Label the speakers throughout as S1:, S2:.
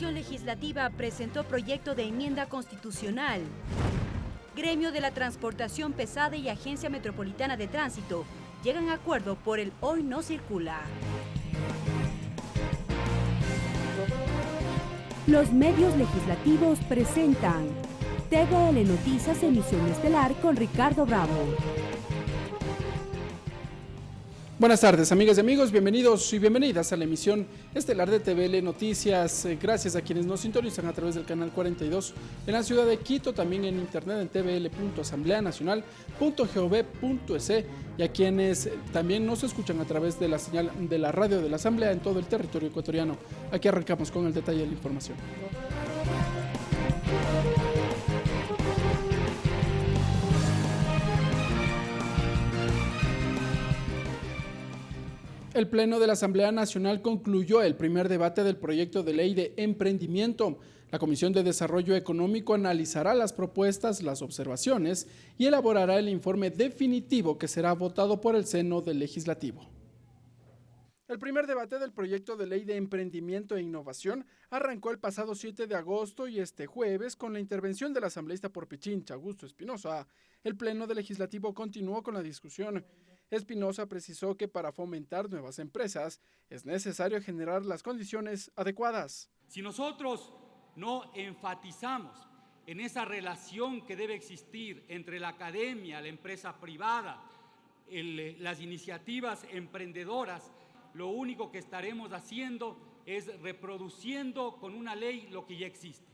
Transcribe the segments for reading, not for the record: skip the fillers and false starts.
S1: Comisión Legislativa presentó proyecto de enmienda constitucional. Gremio de la Transportación Pesada y Agencia Metropolitana de Tránsito llegan a acuerdo por el Hoy No Circula. Los medios legislativos presentan TVL Noticias, emisión estelar con Ricardo Bravo.
S2: Buenas tardes, amigas y amigos, bienvenidos y bienvenidas a la emisión estelar de TVL Noticias. Gracias a quienes nos sintonizan a través del canal 42 en la ciudad de Quito, también en internet en tvl.asambleanacional.gov.es y a quienes también nos escuchan a través de la señal de la radio de la Asamblea en todo el territorio ecuatoriano. Aquí arrancamos con el detalle de la información. El Pleno de la Asamblea Nacional concluyó el primer debate del proyecto de ley de emprendimiento. La Comisión de Desarrollo Económico analizará las propuestas, las observaciones y elaborará el informe definitivo que será votado por el Seno del Legislativo. El primer debate del proyecto de ley de emprendimiento e innovación arrancó el pasado 7 de agosto y este jueves con la intervención del asambleísta por Pichincha, Augusto Espinosa. El Pleno del Legislativo continuó con la discusión. Espinosa precisó que para fomentar nuevas empresas es necesario generar las condiciones adecuadas.
S3: Si nosotros no enfatizamos en esa relación que debe existir entre la academia, la empresa privada, las iniciativas emprendedoras, lo único que estaremos haciendo es reproduciendo con una ley lo que ya existe.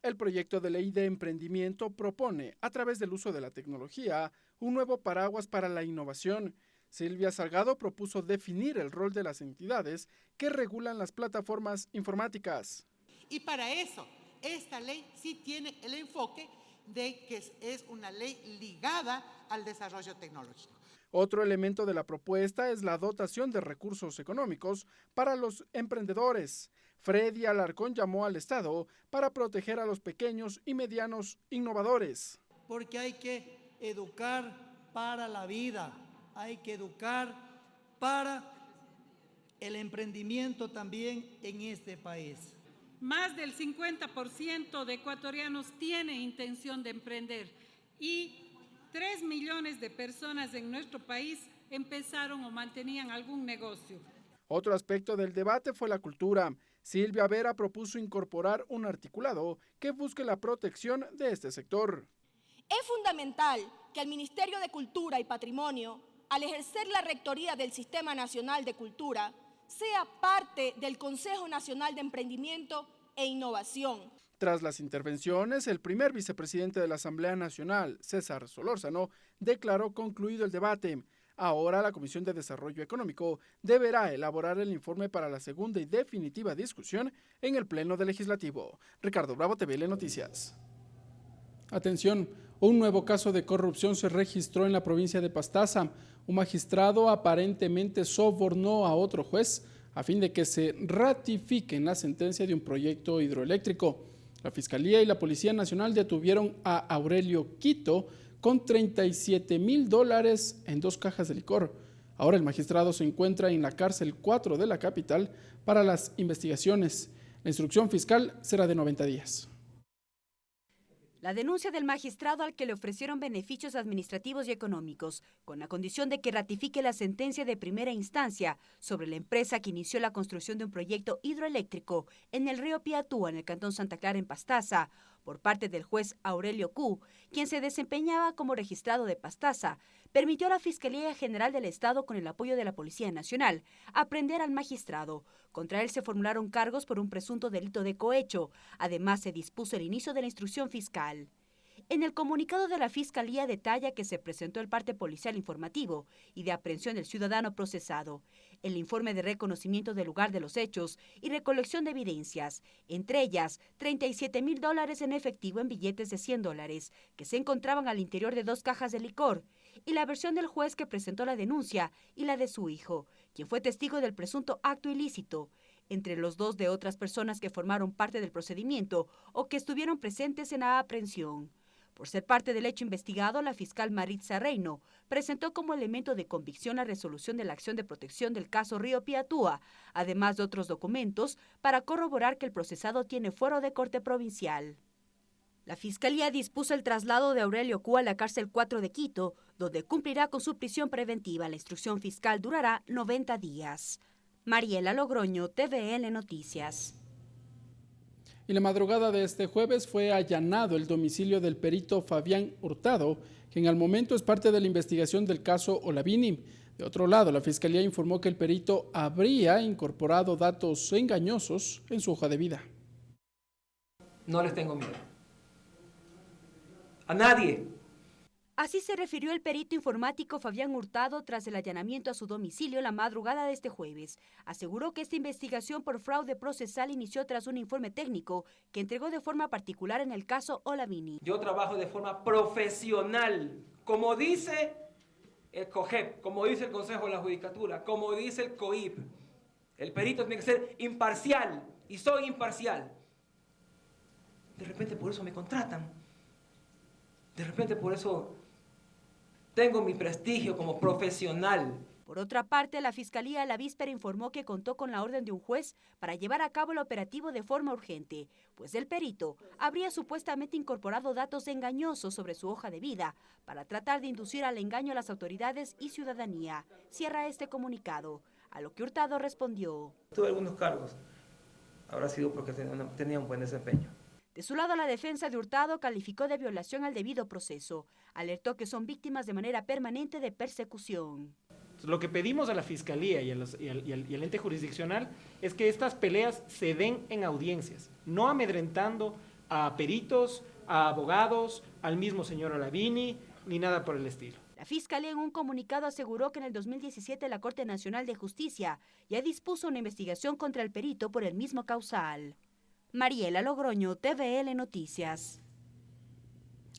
S2: El proyecto de ley de emprendimiento propone, a través del uso de la tecnología, un nuevo paraguas para la innovación. Silvia Salgado propuso definir el rol de las entidades que regulan las plataformas informáticas.
S4: Y para eso, esta ley sí tiene el enfoque de que es una ley ligada al desarrollo tecnológico.
S2: Otro elemento de la propuesta es la dotación de recursos económicos para los emprendedores. Freddy Alarcón llamó al Estado para proteger a los pequeños y medianos innovadores.
S5: Porque hay que educar para la vida, hay que educar para el emprendimiento también en este país.
S6: Más del 50% de ecuatorianos tiene intención de emprender y 3 millones de personas en nuestro país empezaron o mantenían algún negocio.
S2: Otro aspecto del debate fue la cultura. Silvia Vera propuso incorporar un articulado que busque la protección de este sector.
S7: Es fundamental que el Ministerio de Cultura y Patrimonio, al ejercer la rectoría del Sistema Nacional de Cultura, sea parte del Consejo Nacional de Emprendimiento e Innovación.
S2: Tras las intervenciones, el primer vicepresidente de la Asamblea Nacional, César Solórzano, declaró concluido el debate. Ahora la Comisión de Desarrollo Económico deberá elaborar el informe para la segunda y definitiva discusión en el Pleno del Legislativo. Ricardo Bravo, TVL Noticias. Atención, un nuevo caso de corrupción se registró en la provincia de Pastaza. Un magistrado aparentemente sobornó a otro juez a fin de que se ratifique en la sentencia de un proyecto hidroeléctrico. La Fiscalía y la Policía Nacional detuvieron a Aurelio Quito con $37,000 en 2 cajas de licor. Ahora el magistrado se encuentra en la cárcel 4 de la capital para las investigaciones. La instrucción fiscal será de 90 días.
S1: La denuncia del magistrado al que le ofrecieron beneficios administrativos y económicos, con la condición de que ratifique la sentencia de primera instancia sobre la empresa que inició la construcción de un proyecto hidroeléctrico en el río Piatúa, en el cantón Santa Clara, en Pastaza, por parte del juez Aurelio Q., quien se desempeñaba como registrado de Pastaza, permitió a la Fiscalía General del Estado, con el apoyo de la Policía Nacional, aprehender al magistrado. Contra él se formularon cargos por un presunto delito de cohecho. Además, se dispuso el inicio de la instrucción fiscal. En el comunicado de la Fiscalía detalla que se presentó el parte policial informativo y de aprehensión del ciudadano procesado, el informe de reconocimiento del lugar de los hechos y recolección de evidencias, entre ellas $37,000 en efectivo en billetes de $100 que se encontraban al interior de 2 cajas de licor, y la versión del juez que presentó la denuncia y la de su hijo, quien fue testigo del presunto acto ilícito, entre los 2 de otras personas que formaron parte del procedimiento o que estuvieron presentes en la aprehensión. Por ser parte del hecho investigado, la fiscal Maritza Reino presentó como elemento de convicción la resolución de la acción de protección del caso Río Piatúa, además de otros documentos, para corroborar que el procesado tiene fuero de corte provincial. La Fiscalía dispuso el traslado de Aurelio Q a la cárcel 4 de Quito, donde cumplirá con su prisión preventiva. La instrucción fiscal durará 90 días. Mariela Logroño, TVN Noticias.
S2: Y la madrugada de este jueves fue allanado el domicilio del perito Fabián Hurtado, quien al momento es parte de la investigación del caso Olavini. De otro lado, la Fiscalía informó que el perito habría incorporado datos engañosos en su hoja de vida.
S8: No les tengo miedo. A nadie.
S1: Así se refirió el perito informático Fabián Hurtado tras el allanamiento a su domicilio la madrugada de este jueves. Aseguró que esta investigación por fraude procesal inició tras un informe técnico que entregó de forma particular en el caso Olavini.
S8: Yo trabajo de forma profesional, como dice el COGEP, como dice el Consejo de la Judicatura, como dice el COIP. El perito tiene que ser imparcial, y soy imparcial. De repente por eso me contratan. De repente por eso tengo mi prestigio como profesional.
S1: Por otra parte, la Fiscalía a la víspera informó que contó con la orden de un juez para llevar a cabo el operativo de forma urgente, pues el perito habría supuestamente incorporado datos engañosos sobre su hoja de vida para tratar de inducir al engaño a las autoridades y ciudadanía. Cierra este comunicado, a lo que Hurtado respondió.
S8: Tuve algunos cargos, habrá sido porque tenía un buen desempeño.
S1: De su lado, la defensa de Hurtado calificó de violación al debido proceso. Alertó que son víctimas de manera permanente de persecución.
S9: Lo que pedimos a la Fiscalía y al ente jurisdiccional es que estas peleas se den en audiencias, no amedrentando a peritos, a abogados, al mismo señor Olavini, ni nada por el estilo.
S1: La Fiscalía en un comunicado aseguró que en el 2017 la Corte Nacional de Justicia ya dispuso una investigación contra el perito por el mismo causal. Mariela Logroño, TVN Noticias.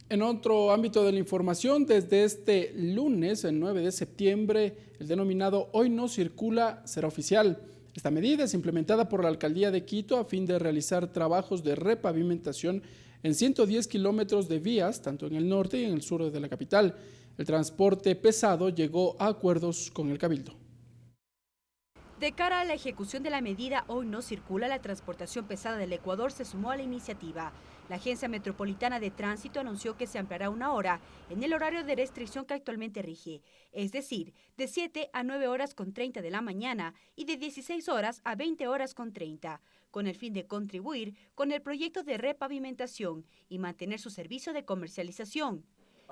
S2: En otro ámbito de la información, desde este lunes, el 9 de septiembre, el denominado Hoy No Circula será oficial. Esta medida es implementada por la Alcaldía de Quito a fin de realizar trabajos de repavimentación en 110 kilómetros de vías, tanto en el norte y en el sur de la capital. El transporte pesado llegó a acuerdos con el Cabildo.
S1: De cara a la ejecución de la medida Hoy No Circula, la transportación pesada del Ecuador se sumó a la iniciativa. La Agencia Metropolitana de Tránsito anunció que se ampliará 1 hora en el horario de restricción que actualmente rige, es decir, de 7 a 9 horas con 30 de la mañana y de 16 horas a 20 horas con 30, con el fin de contribuir con el proyecto de repavimentación y mantener su servicio de comercialización.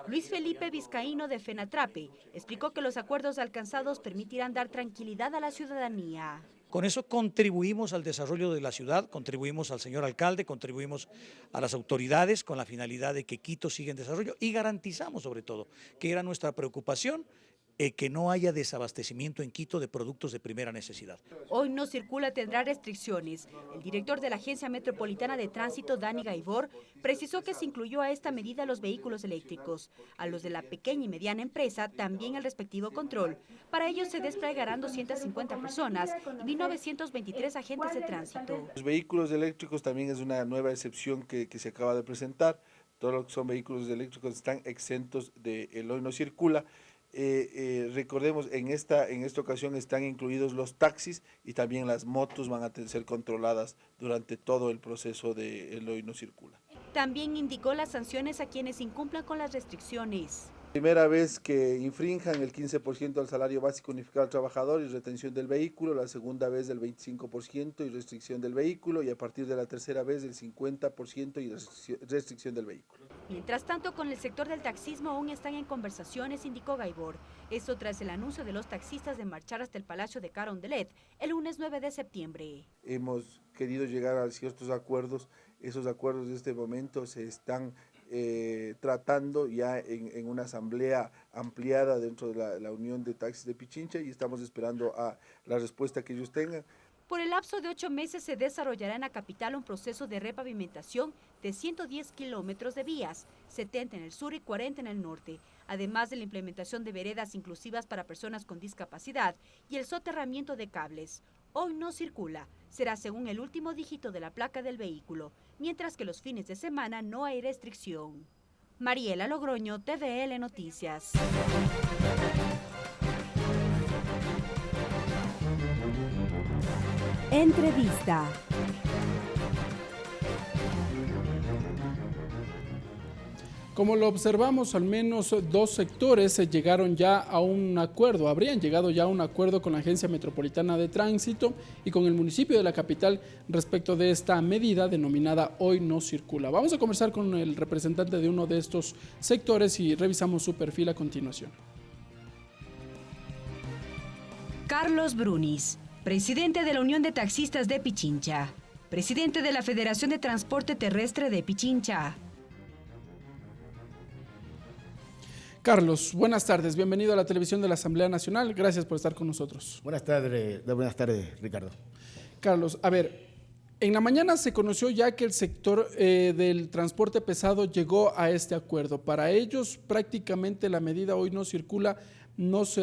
S1: Luis Felipe Vizcaíno de FENATRAPE explicó que los acuerdos alcanzados permitirán dar tranquilidad a la ciudadanía.
S10: Con eso contribuimos al desarrollo de la ciudad, contribuimos al señor alcalde, contribuimos a las autoridades con la finalidad de que Quito siga en desarrollo y garantizamos sobre todo, que era nuestra preocupación, que no haya desabastecimiento en Quito de productos de primera necesidad.
S1: Hoy No Circula tendrá restricciones. El director de la Agencia Metropolitana de Tránsito, Dani Gaibor, precisó que se incluyó a esta medida a los vehículos eléctricos. A los de la pequeña y mediana empresa también el respectivo control. Para ello se desplegarán 250 personas y 1.923 agentes de tránsito.
S11: Los vehículos eléctricos también es una nueva excepción que se acaba de presentar. Todos los que son vehículos eléctricos están exentos de el Hoy No Circula. Recordemos, en esta ocasión están incluidos los taxis y también las motos van a ser controladas durante todo el proceso de el Hoy No Circula.
S1: También indicó las sanciones a quienes incumplan con las restricciones.
S11: Primera vez que infrinjan el 15% al salario básico unificado al trabajador y retención del vehículo, la segunda vez del 25% y restricción del vehículo y a partir de la tercera vez del 50% y restricción del vehículo.
S1: Mientras tanto, con el sector del taxismo aún están en conversaciones, indicó Gaibor. Esto tras el anuncio de los taxistas de marchar hasta el Palacio de Carondelet el lunes 9 de septiembre.
S11: Hemos querido llegar a ciertos acuerdos. Esos acuerdos de este momento se están tratando ya en una asamblea ampliada dentro de la Unión de Taxis de Pichincha y estamos esperando a la respuesta que ellos tengan.
S1: Por el lapso de 8 meses se desarrollará en la capital un proceso de repavimentación de 110 kilómetros de vías, 70 en el sur y 40 en el norte, además de la implementación de veredas inclusivas para personas con discapacidad y el soterramiento de cables. Hoy No Circula será según el último dígito de la placa del vehículo, mientras que los fines de semana no hay restricción. Mariela Logroño, TVL Noticias. Entrevista.
S2: Como lo observamos, al menos dos sectores llegaron ya a un acuerdo, habrían llegado ya a un acuerdo con la Agencia Metropolitana de Tránsito y con el municipio de la capital respecto de esta medida denominada Hoy No Circula. Vamos a conversar con el representante de uno de estos sectores y revisamos su perfil a continuación.
S1: Carlos Brunis, presidente de la Unión de Taxistas de Pichincha, presidente de la Federación de Transporte Terrestre de Pichincha.
S2: Carlos, buenas tardes, bienvenido a la televisión de la Asamblea Nacional, gracias por estar con nosotros.
S12: Buenas tardes, Ricardo.
S2: Carlos, a ver, en la mañana se conoció ya que el sector del transporte pesado llegó a este acuerdo. Para ellos prácticamente la medida Hoy No Circula no se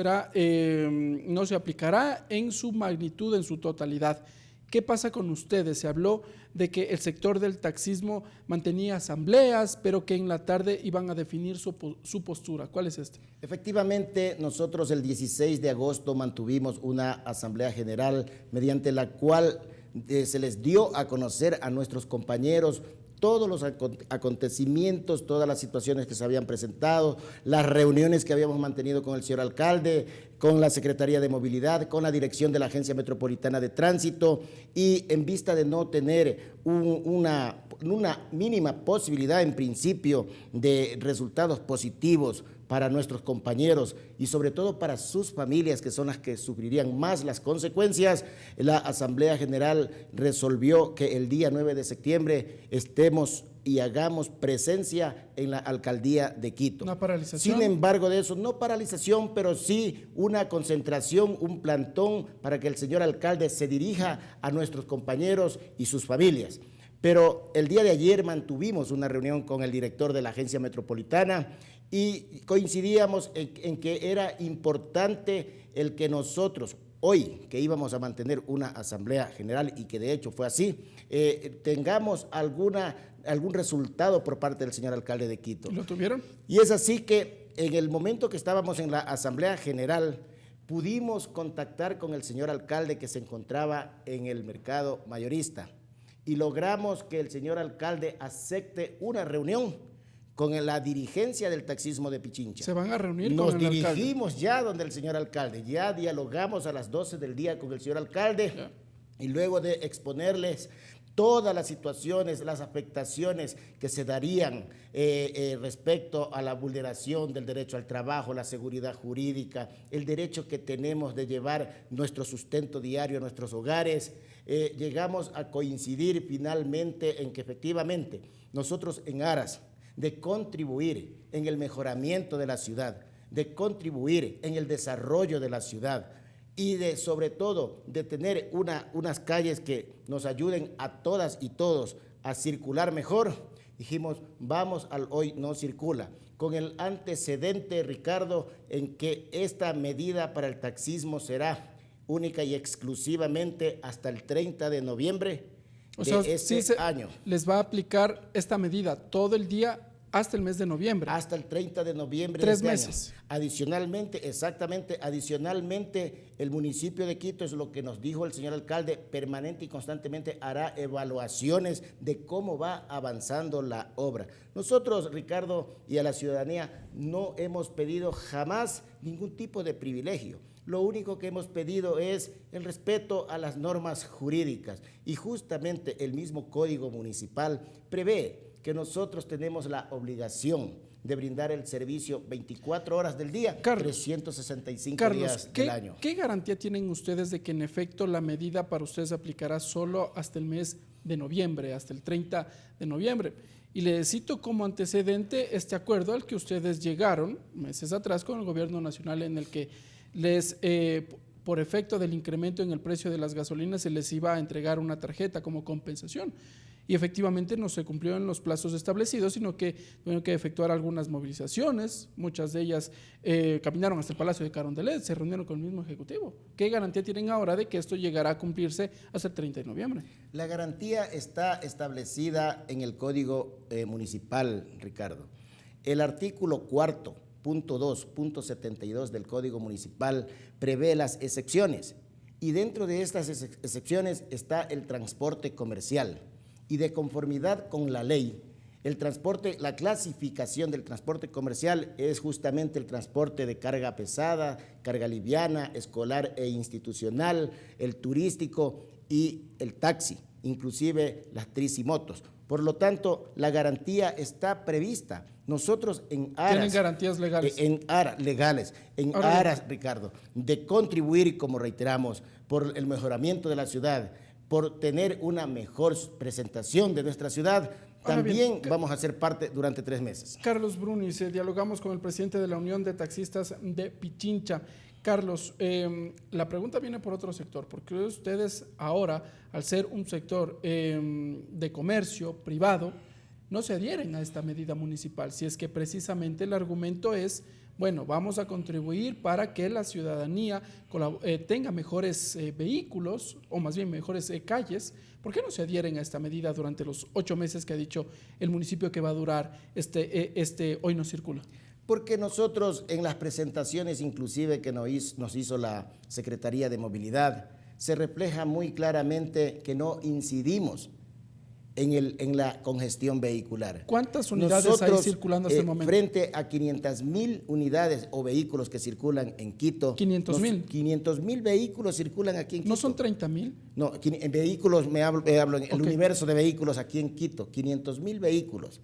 S2: aplicará en su magnitud, en su totalidad. ¿Qué pasa con ustedes? Se habló de que el sector del taxismo mantenía asambleas, pero que en la tarde iban a definir su postura. ¿Cuál es este?
S12: Efectivamente, nosotros el 16 de agosto mantuvimos una asamblea general mediante la cual se les dio a conocer a nuestros compañeros todos los acontecimientos, todas las situaciones que se habían presentado, las reuniones que habíamos mantenido con el señor alcalde, con la Secretaría de Movilidad, con la dirección de la Agencia Metropolitana de Tránsito, y en vista de no tener una mínima posibilidad en principio de resultados positivos para nuestros compañeros y sobre todo para sus familias, que son las que sufrirían más las consecuencias, la Asamblea General resolvió que el día 9 de septiembre estemos y hagamos presencia en la Alcaldía de Quito.
S2: ¿Una paralización?
S12: Sin embargo de eso, no paralización, pero sí una concentración, un plantón para que el señor alcalde se dirija a nuestros compañeros y sus familias. Pero el día de ayer mantuvimos una reunión con el director de la Agencia Metropolitana y coincidíamos en que era importante el que nosotros, hoy que íbamos a mantener una asamblea general y que de hecho fue así, tengamos algún resultado por parte del señor alcalde de Quito.
S2: ¿Lo tuvieron?
S12: Y es así que en el momento que estábamos en la asamblea general, pudimos contactar con el señor alcalde que se encontraba en el mercado mayorista y logramos que el señor alcalde acepte una reunión con la dirigencia del taxismo de Pichincha.
S2: ¿Se van a reunir
S12: Nos
S2: con el alcalde?
S12: Nos dirigimos ya donde el señor alcalde, ya dialogamos a las 12 del día con el señor alcalde y luego de exponerles todas las situaciones, las afectaciones que se darían respecto a la vulneración del derecho al trabajo, la seguridad jurídica, el derecho que tenemos de llevar nuestro sustento diario a nuestros hogares, llegamos a coincidir finalmente en que efectivamente nosotros en aras de contribuir en el mejoramiento de la ciudad, de contribuir en el desarrollo de la ciudad y de, sobre todo, de tener unas calles que nos ayuden a todas y todos a circular mejor, dijimos, vamos al Hoy No Circula, con el antecedente, Ricardo, en que esta medida para el taxismo será única y exclusivamente hasta el 30 de noviembre de este año.
S2: ¿Les va a aplicar esta medida todo el día hasta el mes de noviembre?
S12: Hasta el 30 de noviembre.
S2: 3
S12: de este
S2: meses.
S12: Año. Adicionalmente, exactamente, adicionalmente, el municipio de Quito, es lo que nos dijo el señor alcalde, permanente y constantemente hará evaluaciones de cómo va avanzando la obra. Nosotros, Ricardo, y a la ciudadanía, no hemos pedido jamás ningún tipo de privilegio. Lo único que hemos pedido es el respeto a las normas jurídicas y justamente el mismo Código Municipal prevé que nosotros tenemos la obligación de brindar el servicio 24 horas del día, 365 días del año.
S2: ¿Qué garantía tienen ustedes de que en efecto la medida para ustedes se aplicará solo hasta el mes de noviembre, hasta el 30 de noviembre? Y le cito como antecedente este acuerdo al que ustedes llegaron meses atrás con el gobierno nacional, en el que les, por efecto del incremento en el precio de las gasolinas, se les iba a entregar una tarjeta como compensación. Y efectivamente no se cumplió en los plazos establecidos, sino que tuvieron que efectuar algunas movilizaciones, muchas de ellas caminaron hasta el Palacio de Carondelet, se reunieron con el mismo Ejecutivo. ¿Qué garantía tienen ahora de que esto llegará a cumplirse hasta el 30 de noviembre?
S12: La garantía está establecida en el Código Municipal, Ricardo. El artículo 4, punto 2, punto 72 del Código Municipal prevé las excepciones, y dentro de estas excepciones está el transporte comercial, y de conformidad con la ley, el transporte, la clasificación del transporte comercial es justamente el transporte de carga pesada, carga liviana, escolar e institucional, el turístico y el taxi, inclusive las tricimotos. Por lo tanto, la garantía está prevista. Nosotros en aras…
S2: ¿Tienen garantías legales?
S12: En aras, Ricardo, de contribuir, como reiteramos, por el mejoramiento de la ciudad, por tener una mejor presentación de nuestra ciudad, también vamos a ser parte durante 3 meses.
S2: Carlos Brunis, dialogamos con el presidente de la Unión de Taxistas de Pichincha. Carlos, la pregunta viene por otro sector, porque ustedes ahora, al ser un sector de comercio privado, no se adhieren a esta medida municipal, si es que precisamente el argumento es, bueno, vamos a contribuir para que la ciudadanía tenga mejores vehículos, o más bien mejores calles. ¿Por qué no se adhieren a esta medida durante los 8 meses que ha dicho el municipio que va a durar Hoy No Circula?
S12: Porque nosotros en las presentaciones inclusive que nos hizo la Secretaría de Movilidad, se refleja muy claramente que no incidimos en la congestión vehicular.
S2: ¿Cuántas unidades hay circulando hasta el momento?
S12: Frente a 500.000 unidades o vehículos que circulan en Quito.
S2: 500.000.
S12: 500.000 vehículos circulan aquí en Quito.
S2: ¿No son 30.000?
S12: No, en vehículos me hablo en el universo de vehículos aquí en Quito, 500.000 vehículos.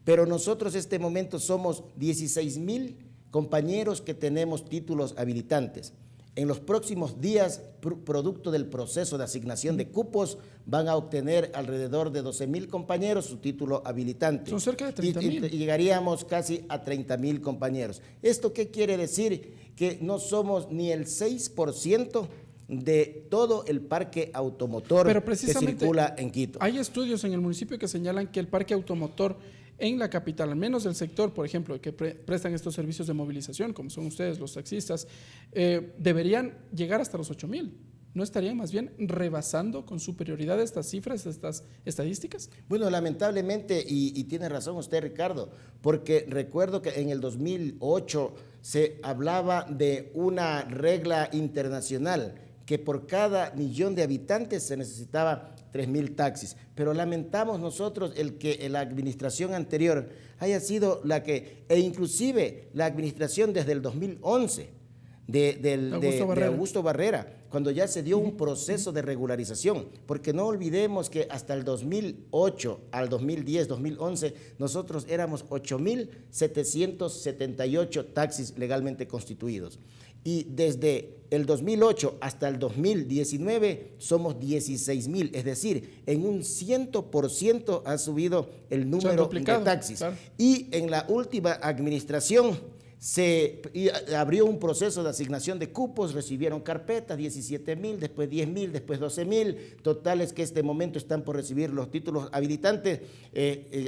S12: Pero nosotros en este momento somos 16.000 compañeros que tenemos títulos habilitantes. En los próximos días, producto del proceso de asignación de cupos, van a obtener alrededor de 12.000 compañeros su título habilitante.
S2: Son cerca de 30.000.
S12: Y llegaríamos casi a 30.000 compañeros. ¿Esto qué quiere decir? Que no somos ni el 6% de todo el parque automotor que circula en Quito.
S2: Hay estudios en el municipio que señalan que el parque automotor en la capital, al menos del sector, por ejemplo, que prestan estos servicios de movilización, como son ustedes, los taxistas, deberían llegar hasta los 8.000. ¿No estarían más bien rebasando con superioridad estas cifras, estas estadísticas?
S12: Bueno, lamentablemente, y tiene razón usted, Ricardo, porque recuerdo que en el 2008 se hablaba de una regla internacional que por cada 1.000.000 de habitantes se necesitaba 3.000 taxis, pero lamentamos nosotros el que la administración anterior haya sido la que, e inclusive la administración desde el 2011 de Augusto Barrera, cuando ya se dio un proceso de regularización, porque no olvidemos que hasta el 2008 al 2010, 2011, nosotros éramos 8.778 taxis legalmente constituidos. Y desde el 2008 hasta el 2019 somos 16.000, es decir, en un 100% ha subido el número de taxis. Claro. Y en la última administración se abrió un proceso de asignación de cupos, recibieron carpetas, 17.000, después 10.000, después 12.000, totales que este momento están por recibir los títulos habilitantes,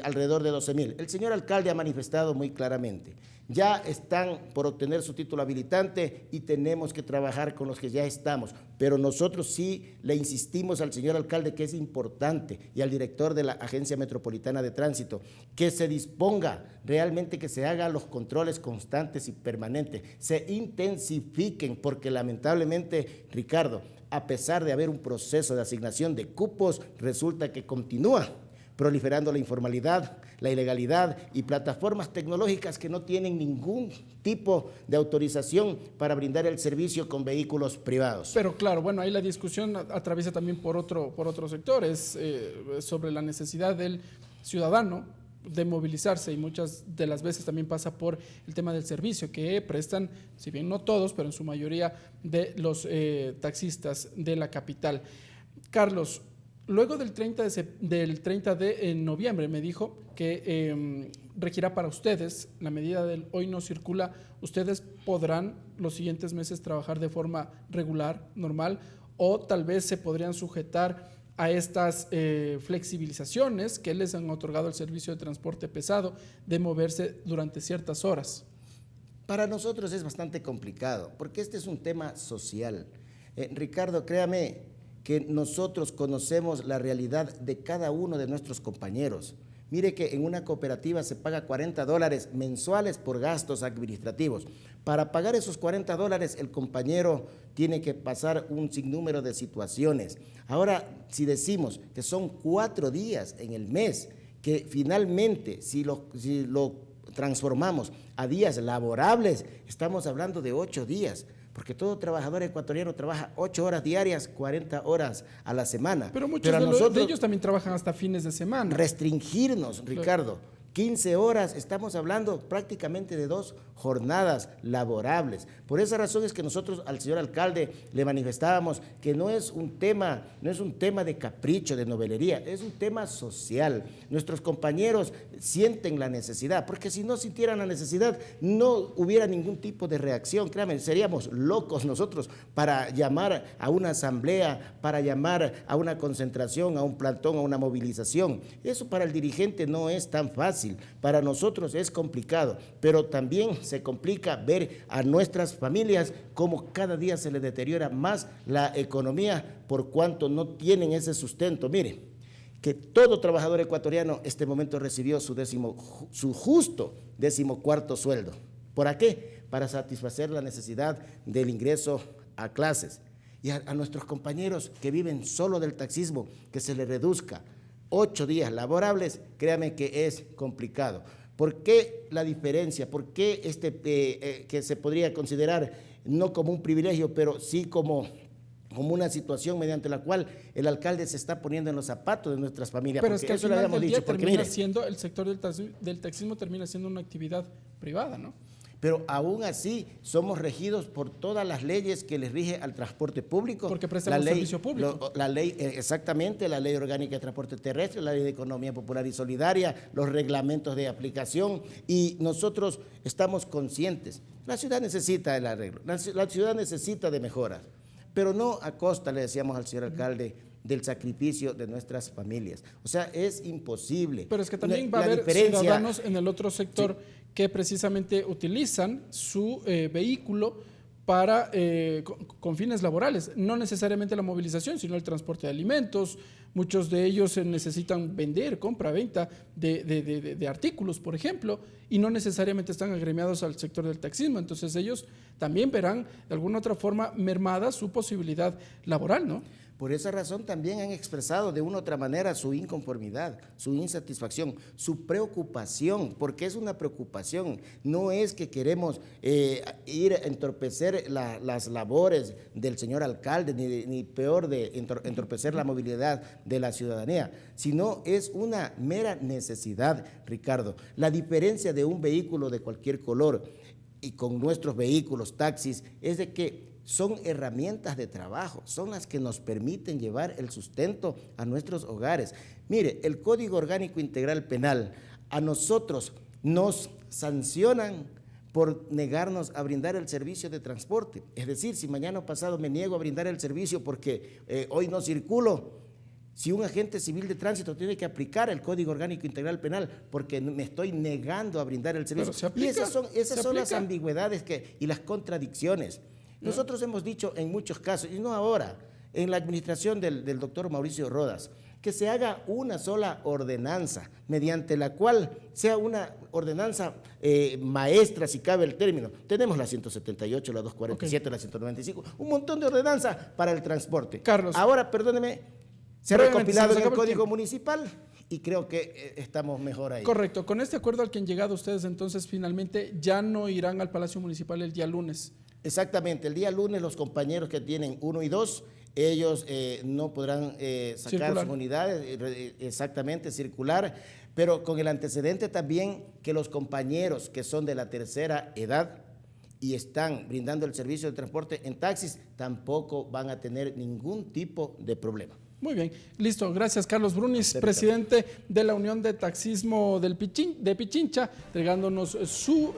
S12: alrededor de 12.000. El señor alcalde ha manifestado muy claramente, ya están por obtener su título habilitante y tenemos que trabajar con los que ya estamos, pero nosotros sí le insistimos al señor alcalde que es importante y al director de la Agencia Metropolitana de Tránsito que se disponga realmente, que se hagan los controles constantes y permanentes, se intensifiquen, porque lamentablemente, Ricardo, a pesar de haber un proceso de asignación de cupos, resulta que continúa proliferando la informalidad, la ilegalidad y plataformas tecnológicas que no tienen ningún tipo de autorización para brindar el servicio con vehículos privados.
S2: Pero claro, bueno, ahí la discusión atraviesa también por otro sector, es sobre la necesidad del ciudadano de movilizarse, y muchas de las veces también pasa por el tema del servicio que prestan, si bien no todos, pero en su mayoría de los taxistas de la capital. Carlos, luego del 30 de noviembre me dijo que regirá para ustedes la medida del Hoy No Circula. ¿Ustedes podrán los siguientes meses trabajar de forma regular, normal, o tal vez se podrían sujetar a estas flexibilizaciones que les han otorgado el servicio de transporte pesado de moverse durante ciertas horas?
S12: Para nosotros es bastante complicado, porque este es un tema social. Ricardo, créame que nosotros conocemos la realidad de cada uno de nuestros compañeros. Mire que en una cooperativa se paga $40 mensuales por gastos administrativos. Para pagar esos $40, el compañero tiene que pasar un sinnúmero de situaciones. Ahora, si decimos que son 4 días en el mes, que finalmente, si lo transformamos a días laborables, estamos hablando de 8 días. Porque todo trabajador ecuatoriano trabaja 8 horas diarias, 40 horas a la semana.
S2: Pero muchos de ellos también trabajan hasta fines de semana.
S12: Restringirnos, Ricardo, 15 horas, estamos hablando prácticamente de 2 jornadas laborables. Por esa razón es que nosotros al señor alcalde le manifestábamos que no es un tema de capricho, de novelería, es un tema social. Nuestros compañeros sienten la necesidad, porque si no sintieran la necesidad, no hubiera ningún tipo de reacción. Créanme, seríamos locos nosotros para llamar a una asamblea, para llamar a una concentración, a un plantón, a una movilización. Eso para el dirigente no es tan fácil, para nosotros es complicado, pero también se complica ver a nuestras familias cómo cada día se les deteriora más la economía por cuanto no tienen ese sustento. Mire, que todo trabajador ecuatoriano este momento recibió su justo 14º sueldo. ¿Para qué? Para satisfacer la necesidad del ingreso a clases. Y a nuestros compañeros que viven solo del taxismo, que se les reduzca 8 días laborables, créame que es complicado. ¿Por qué la diferencia? ¿Por qué que se podría considerar no como un privilegio, pero sí como una situación mediante la cual el alcalde se está poniendo en los zapatos de nuestras familias?
S2: Pero es que al final del día termina siendo, el sector del taxismo termina siendo una actividad privada, ¿no?
S12: Pero aún así somos regidos por todas las leyes que les rige al transporte público.
S2: Porque prestamos servicio público.
S12: La ley, exactamente, la Ley Orgánica de Transporte Terrestre, la Ley de Economía Popular y Solidaria, los reglamentos de aplicación, y nosotros estamos conscientes. La ciudad necesita el arreglo, la ciudad necesita de mejoras, pero no a costa, le decíamos al señor alcalde, del sacrificio de nuestras familias. O sea, es imposible.
S2: Pero es que también va a haber ciudadanos en el otro sector que precisamente utilizan su vehículo para con fines laborales, no necesariamente la movilización, sino el transporte de alimentos. Muchos de ellos necesitan vender, compra-venta de artículos, por ejemplo, y no necesariamente están agremiados al sector del taxismo. Entonces ellos también verán de alguna otra forma mermada su posibilidad laboral, ¿no?
S12: Por esa razón también han expresado de una u otra manera su inconformidad, su insatisfacción, su preocupación, porque es una preocupación. No es que queremos ir a entorpecer las labores del señor alcalde, ni peor de entorpecer la movilidad de la ciudadanía, sino es una mera necesidad, Ricardo. La diferencia de un vehículo de cualquier color y con nuestros vehículos, taxis, es de que son herramientas de trabajo, son las que nos permiten llevar el sustento a nuestros hogares. Mire, el Código Orgánico Integral Penal, a nosotros nos sancionan por negarnos a brindar el servicio de transporte. Es decir, si mañana o pasado me niego a brindar el servicio porque hoy no circulo, si un agente civil de tránsito tiene que aplicar el Código Orgánico Integral Penal porque me estoy negando a brindar el servicio. Y esas son las ambigüedades y las contradicciones. Nosotros hemos dicho en muchos casos, y no ahora, en la administración del doctor Mauricio Rodas, que se haga una sola ordenanza, mediante la cual sea una ordenanza maestra, si cabe el término. Tenemos la 178, la 247, la 195, un montón de ordenanzas para el transporte.
S2: Carlos.
S12: Ahora, perdóneme, se ha recopilado en el Código Municipal y creo que estamos mejor ahí.
S2: Correcto. Con este acuerdo al que han llegado ustedes, entonces, finalmente, ya no irán al Palacio Municipal el día lunes.
S12: Exactamente, el día lunes los compañeros que tienen 1 y 2, ellos no podrán sacar sus unidades, exactamente, circular, pero con el antecedente también que los compañeros que son de la tercera edad y están brindando el servicio de transporte en taxis, tampoco van a tener ningún tipo de problema.
S2: Muy bien, listo. Gracias, Carlos Brunis, presidente de la Unión de Taxismo de Pichincha, entregándonos su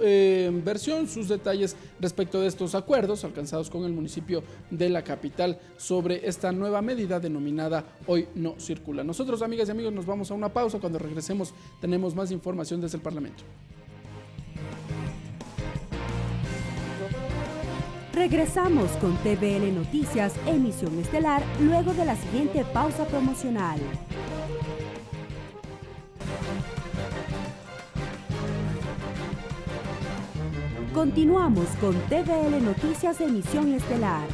S2: versión, sus detalles respecto de estos acuerdos alcanzados con el municipio de la capital sobre esta nueva medida denominada Hoy No Circula. Nosotros, amigas y amigos, nos vamos a una pausa. Cuando regresemos tenemos más información desde el Parlamento.
S1: Regresamos con TVN Noticias, emisión estelar, luego de la siguiente pausa promocional. Continuamos con TVL Noticias Emisión Estelar.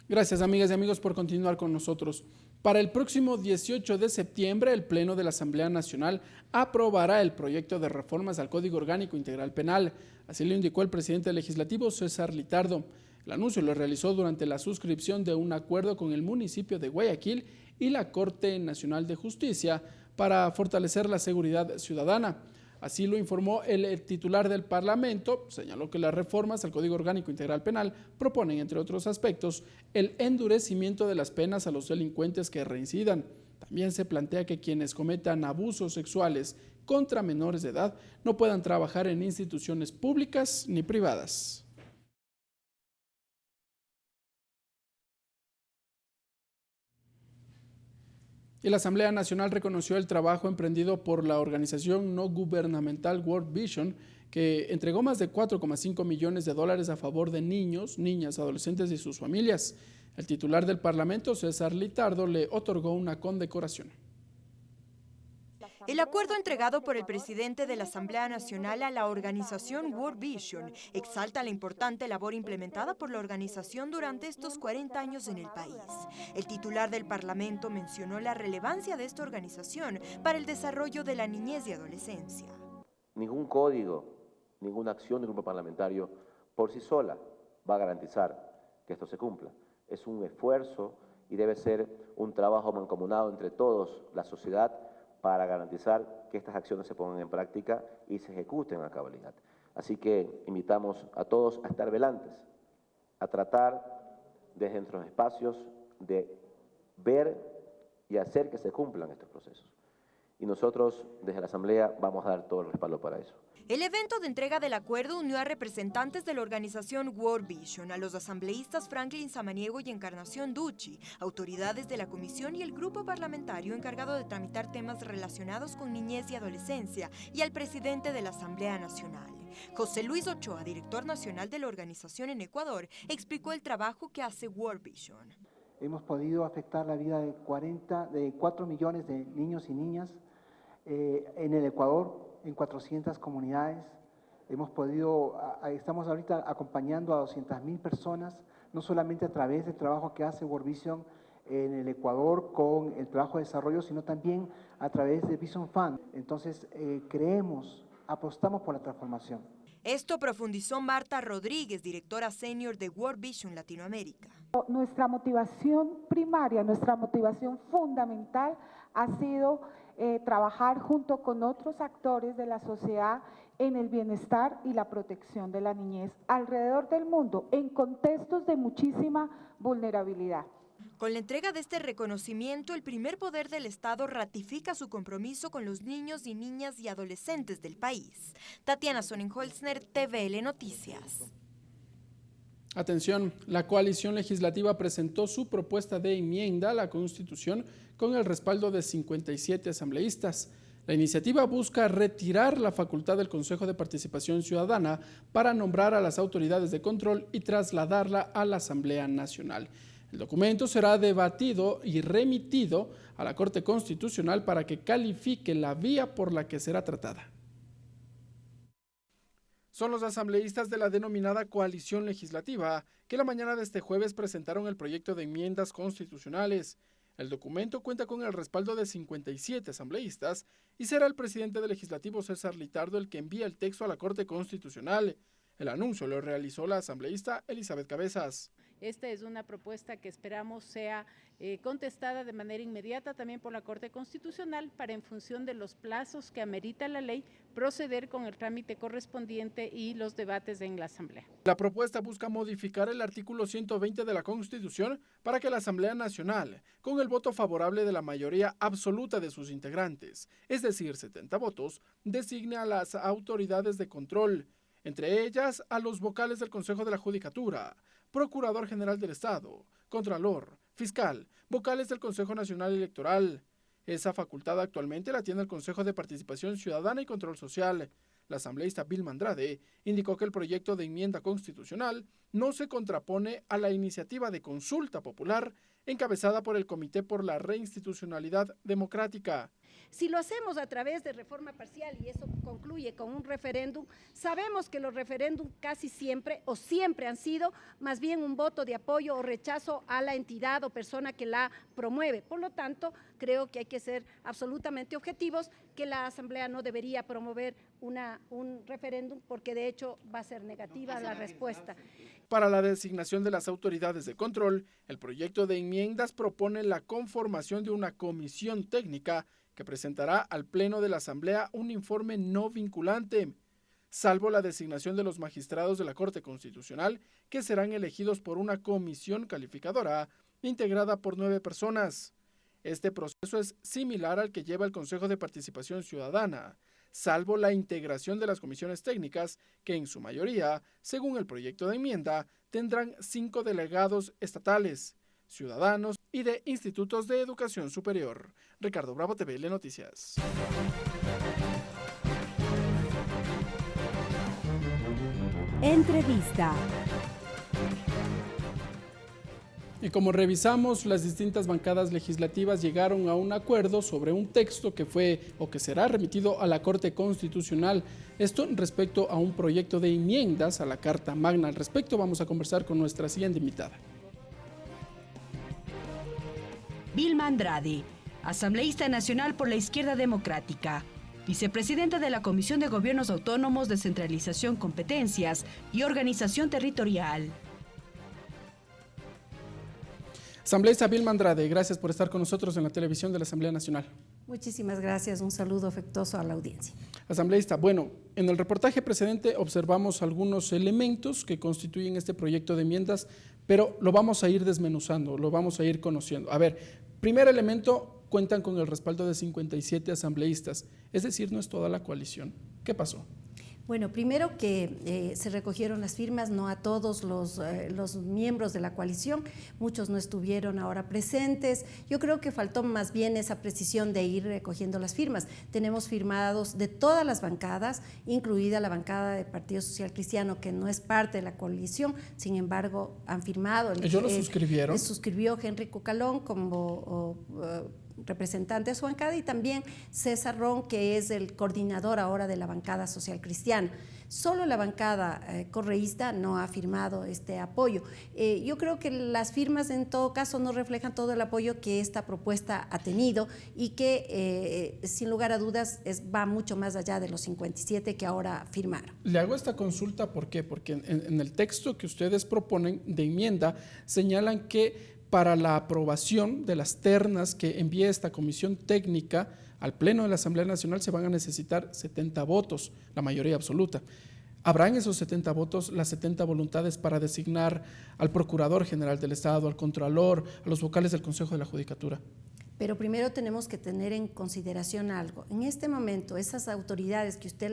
S2: Gracias, amigas y amigos, por continuar con nosotros. Para el próximo 18 de septiembre, el Pleno de la Asamblea Nacional aprobará el proyecto de reformas al Código Orgánico Integral Penal. Así lo indicó el presidente legislativo, César Litardo. El anuncio lo realizó durante la suscripción de un acuerdo con el municipio de Guayaquil y la Corte Nacional de Justicia para fortalecer la seguridad ciudadana. Así lo informó el titular del Parlamento. Señaló que las reformas al Código Orgánico Integral Penal proponen, entre otros aspectos, el endurecimiento de las penas a los delincuentes que reincidan. También se plantea que quienes cometan abusos sexuales contra menores de edad no puedan trabajar en instituciones públicas ni privadas. Y la Asamblea Nacional reconoció el trabajo emprendido por la organización no gubernamental World Vision, que entregó más de 4,5 millones de dólares a favor de niños, niñas, adolescentes y sus familias. El titular del Parlamento, César Litardo, le otorgó una condecoración.
S13: El acuerdo entregado por el presidente de la Asamblea Nacional a la organización World Vision exalta la importante labor implementada por la organización durante estos 40 años en el país. El titular del Parlamento mencionó la relevancia de esta organización para el desarrollo de la niñez y adolescencia.
S14: Ningún código, ninguna acción del grupo parlamentario por sí sola va a garantizar que esto se cumpla. Es un esfuerzo y debe ser un trabajo mancomunado entre todos, la sociedad, para garantizar que estas acciones se pongan en práctica y se ejecuten a cabalidad. Así que invitamos a todos a estar velantes, a tratar desde nuestros espacios de ver y hacer que se cumplan estos procesos. Y nosotros desde la Asamblea vamos a dar todo el respaldo para eso.
S13: El evento de entrega del acuerdo unió a representantes de la organización World Vision, a los asambleístas Franklin Samaniego y Encarnación Ducci, autoridades de la comisión y el grupo parlamentario encargado de tramitar temas relacionados con niñez y adolescencia, y al presidente de la Asamblea Nacional. José Luis Ochoa, director nacional de la organización en Ecuador, explicó el trabajo que hace World Vision.
S15: Hemos podido afectar la vida de 4 millones de niños y niñas en el Ecuador, en 400 comunidades. Estamos ahorita acompañando a 200.000 personas, no solamente a través del trabajo que hace World Vision en el Ecuador con el trabajo de desarrollo, sino también a través de Vision Fund. Entonces, apostamos por la transformación.
S13: Esto profundizó Marta Rodríguez, directora senior de World Vision Latinoamérica.
S16: Nuestra motivación primaria, nuestra motivación fundamental ha sido trabajar junto con otros actores de la sociedad en el bienestar y la protección de la niñez alrededor del mundo, en contextos de muchísima vulnerabilidad.
S13: Con la entrega de este reconocimiento, el primer poder del Estado ratifica su compromiso con los niños y niñas y adolescentes del país. Tatiana Sonnenholzner, TVL Noticias.
S2: Atención, la coalición legislativa presentó su propuesta de enmienda a la Constitución con el respaldo de 57 asambleístas. La iniciativa busca retirar la facultad del Consejo de Participación Ciudadana para nombrar a las autoridades de control y trasladarla a la Asamblea Nacional. El documento será debatido y remitido a la Corte Constitucional para que califique la vía por la que será tratada. Son los asambleístas de la denominada coalición legislativa que la mañana de este jueves presentaron el proyecto de enmiendas constitucionales. El documento cuenta con el respaldo de 57 asambleístas y será el presidente del Legislativo, César Litardo, el que envía el texto a la Corte Constitucional. El anuncio lo realizó la asambleísta Elizabeth Cabezas.
S17: Esta es una propuesta que esperamos sea contestada de manera inmediata también por la Corte Constitucional para, en función de los plazos que amerita la ley, proceder con el trámite correspondiente y los debates en la Asamblea.
S2: La propuesta busca modificar el artículo 120 de la Constitución para que la Asamblea Nacional, con el voto favorable de la mayoría absoluta de sus integrantes, es decir, 70 votos, designe a las autoridades de control, entre ellas a los vocales del Consejo de la Judicatura, Procurador General del Estado, Contralor, Fiscal, vocales del Consejo Nacional Electoral. Esa facultad actualmente la tiene el Consejo de Participación Ciudadana y Control Social. La asambleísta Vilma Andrade indicó que el proyecto de enmienda constitucional no se contrapone a la iniciativa de consulta popular encabezada por el Comité por la Reinstitucionalidad Democrática.
S18: Si lo hacemos a través de reforma parcial y eso concluye con un referéndum, sabemos que los referéndums casi siempre o siempre han sido más bien un voto de apoyo o rechazo a la entidad o persona que la promueve. Por lo tanto, creo que hay que ser absolutamente objetivos, que la Asamblea no debería promover un referéndum porque de hecho va a ser negativa la respuesta.
S2: Para la designación de las autoridades de control, el proyecto de enmiendas propone la conformación de una comisión técnica que presentará al Pleno de la Asamblea un informe no vinculante, salvo la designación de los magistrados de la Corte Constitucional, que serán elegidos por una comisión calificadora integrada por 9 personas. Este proceso es similar al que lleva el Consejo de Participación Ciudadana, salvo la integración de las comisiones técnicas, que en su mayoría, según el proyecto de enmienda, tendrán 5 delegados estatales, ciudadanos y de institutos de educación superior. Ricardo Bravo, TVL Noticias.
S1: Entrevista.
S2: Y como revisamos, las distintas bancadas legislativas llegaron a un acuerdo sobre un texto que fue o que será remitido a la Corte Constitucional. Esto respecto a un proyecto de enmiendas a la Carta Magna. Al respecto vamos a conversar con nuestra siguiente invitada.
S1: Vilma Andrade, asambleísta nacional por la Izquierda Democrática, vicepresidenta de la Comisión de Gobiernos Autónomos, Descentralización, Competencias y Organización Territorial.
S2: Asambleísta Vilma Andrade, gracias por estar con nosotros en la televisión de la Asamblea Nacional.
S19: Muchísimas gracias, un saludo afectuoso a la audiencia.
S2: Asambleísta, bueno, en el reportaje precedente observamos algunos elementos que constituyen este proyecto de enmiendas, pero lo vamos a ir desmenuzando, lo vamos a ir conociendo. A ver, primer elemento, cuentan con el respaldo de 57 asambleístas, es decir, no es toda la coalición. ¿Qué pasó?
S19: Bueno, primero que se recogieron las firmas, no a todos los miembros de la coalición, muchos no estuvieron ahora presentes. Yo creo que faltó más bien esa precisión de ir recogiendo las firmas. Tenemos firmados de todas las bancadas, incluida la bancada del Partido Social Cristiano, que no es parte de la coalición, sin embargo, han firmado.
S2: ¿Ellos lo suscribieron?
S19: Suscribió Henry Cucalón como representante de su bancada, y también César Ron, que es el coordinador ahora de la bancada social cristiana. Solo la bancada correísta no ha firmado este apoyo. Yo creo que las firmas en todo caso no reflejan todo el apoyo que esta propuesta ha tenido y que sin lugar a dudas va mucho más allá de los 57 que ahora firmaron.
S2: Le hago esta consulta, ¿por qué? Porque en el texto que ustedes proponen de enmienda señalan que para la aprobación de las ternas que envíe esta comisión técnica al Pleno de la Asamblea Nacional se van a necesitar 70 votos, la mayoría absoluta. ¿Habrán esos 70 votos, las 70 voluntades para designar al Procurador General del Estado, al Contralor, a los vocales del Consejo de la Judicatura?
S19: Pero primero tenemos que tener en consideración algo. En este momento, esas autoridades que usted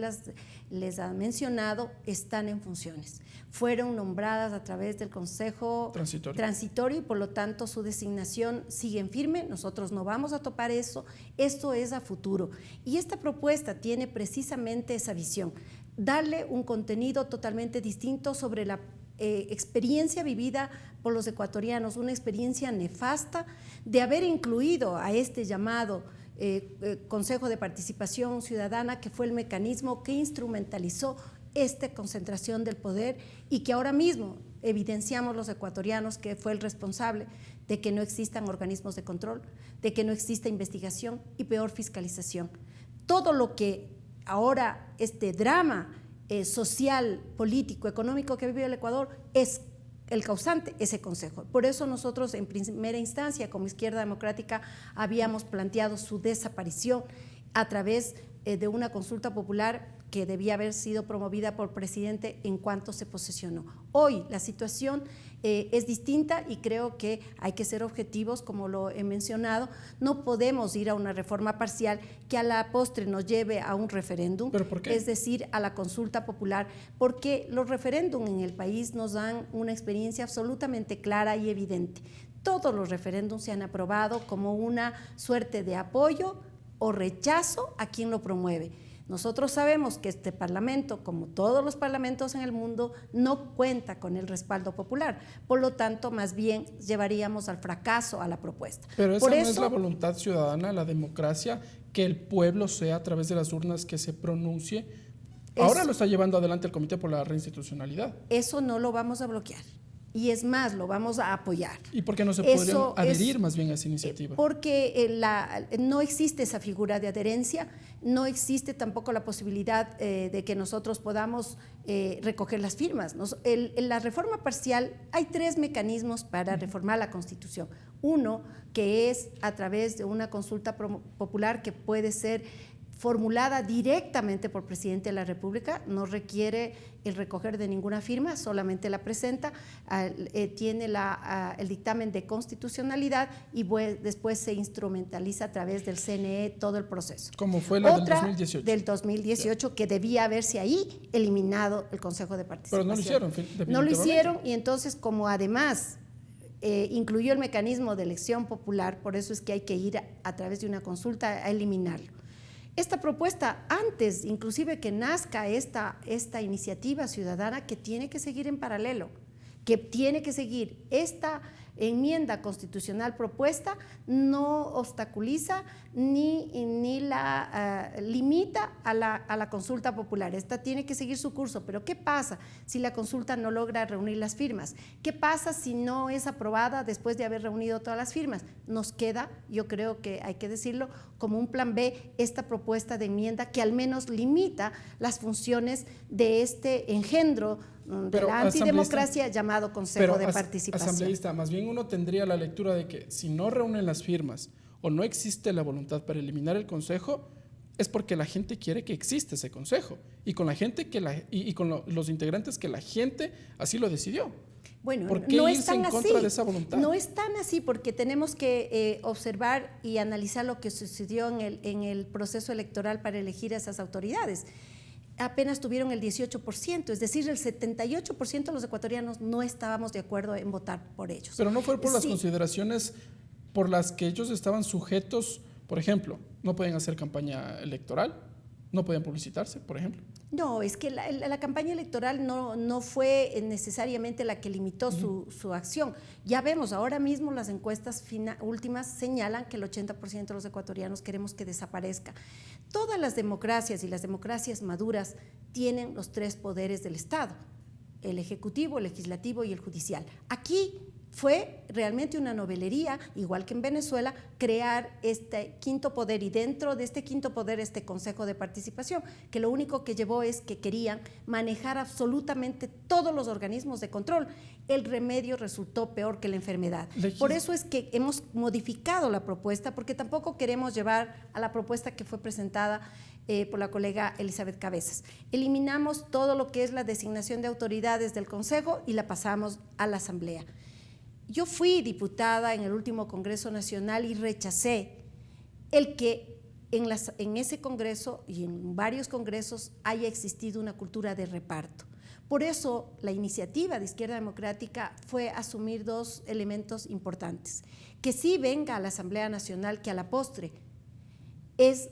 S19: les ha mencionado están en funciones. Fueron nombradas a través del Consejo Transitorio y por lo tanto su designación sigue en firme. Nosotros no vamos a topar eso. Esto es a futuro. Y esta propuesta tiene precisamente esa visión. Darle un contenido totalmente distinto sobre la experiencia vivida por los ecuatorianos, una experiencia nefasta de haber incluido a este llamado Consejo de Participación Ciudadana, que fue el mecanismo que instrumentalizó esta concentración del poder y que ahora mismo evidenciamos los ecuatorianos que fue el responsable de que no existan organismos de control, de que no exista investigación y peor fiscalización. Todo lo que ahora este drama social, político, económico que vive el Ecuador es el causante, ese consejo. Por eso nosotros en primera instancia como Izquierda Democrática habíamos planteado su desaparición a través de una consulta popular que debía haber sido promovida por el presidente en cuanto se posesionó. Hoy la situación es distinta y creo que hay que ser objetivos, como lo he mencionado. No podemos ir a una reforma parcial que a la postre nos lleve a un referéndum, es decir, a la consulta popular, porque los referéndums en el país nos dan una experiencia absolutamente clara y evidente. Todos los referéndums se han aprobado como una suerte de apoyo o rechazo a quien lo promueve. Nosotros sabemos que este Parlamento, como todos los parlamentos en el mundo, no cuenta con el respaldo popular. Por lo tanto, más bien llevaríamos al fracaso a la propuesta.
S2: Pero esa no es la voluntad ciudadana, la democracia, que el pueblo sea a través de las urnas que se pronuncie. Ahora lo está llevando adelante el Comité por la Reinstitucionalidad.
S19: Eso no lo vamos a bloquear. Y es más, lo vamos a apoyar.
S2: ¿Y por qué no se podrían adherir más bien a esa iniciativa?
S19: Porque no existe esa figura de adherencia, no existe tampoco la posibilidad de que nosotros podamos recoger las firmas. En la reforma parcial hay 3 mecanismos para reformar la Constitución. Uno, que es a través de una consulta popular que puede ser formulada directamente por presidente de la República, no requiere el recoger de ninguna firma, solamente la presenta, tiene el dictamen de constitucionalidad y después se instrumentaliza a través del CNE todo el proceso.
S2: Como fue la del 2018.
S19: Del 2018, que debía haberse ahí eliminado el Consejo de Participación.
S2: Pero no lo hicieron, definitivamente.
S19: No lo hicieron, y entonces como además incluyó el mecanismo de elección popular, por eso es que hay que ir a través de una consulta a eliminarlo. Esta propuesta, antes inclusive que nazca esta iniciativa ciudadana, que tiene que seguir en paralelo, que tiene que seguir esta enmienda constitucional propuesta, no obstaculiza ni la limita a la consulta popular. Esta tiene que seguir su curso, pero ¿qué pasa si la consulta no logra reunir las firmas? ¿Qué pasa si no es aprobada después de haber reunido todas las firmas? Nos queda, yo creo que hay que decirlo, como un plan B, esta propuesta de enmienda que al menos limita las funciones de este engendro de la antidemocracia llamado Consejo de Participación.
S2: Asambleísta, más bien uno tendría la lectura de que si no reúnen las firmas o no existe la voluntad para eliminar el Consejo, es porque la gente quiere que exista ese Consejo y con la gente con los integrantes que la gente así lo decidió.
S19: Bueno,
S2: ¿por qué
S19: no
S2: irse
S19: es tan
S2: en contra
S19: así.
S2: de esa voluntad?
S19: No es tan así, porque tenemos que observar y analizar lo que sucedió en el proceso electoral para elegir a esas autoridades. Apenas tuvieron el 18%, es decir, el 78% de los ecuatorianos no estábamos de acuerdo en votar por ellos.
S2: Pero no fue por las consideraciones por las que ellos estaban sujetos, por ejemplo, no pueden hacer campaña electoral, no pueden publicitarse, por ejemplo.
S19: No, es que la campaña electoral no fue necesariamente la que limitó su acción. Ya vemos, ahora mismo las encuestas últimas señalan que el 80% de los ecuatorianos queremos que desaparezca. Todas las democracias y las democracias maduras tienen los 3 poderes del Estado, el ejecutivo, el legislativo y el judicial. Aquí fue realmente una novelería, igual que en Venezuela, crear este 5º poder, y dentro de este 5º poder este Consejo de Participación, que lo único que llevó es que querían manejar absolutamente todos los organismos de control. El remedio resultó peor que la enfermedad. Por eso es que hemos modificado la propuesta, porque tampoco queremos llevar a la propuesta que fue presentada por la colega Elizabeth Cabezas. Eliminamos todo lo que es la designación de autoridades del Consejo y la pasamos a la Asamblea. Yo fui diputada en el último Congreso Nacional y rechacé el que en ese Congreso y en varios congresos haya existido una cultura de reparto. Por eso la iniciativa de Izquierda Democrática fue asumir 2 elementos importantes. Que sí venga a la Asamblea Nacional, que a la postre es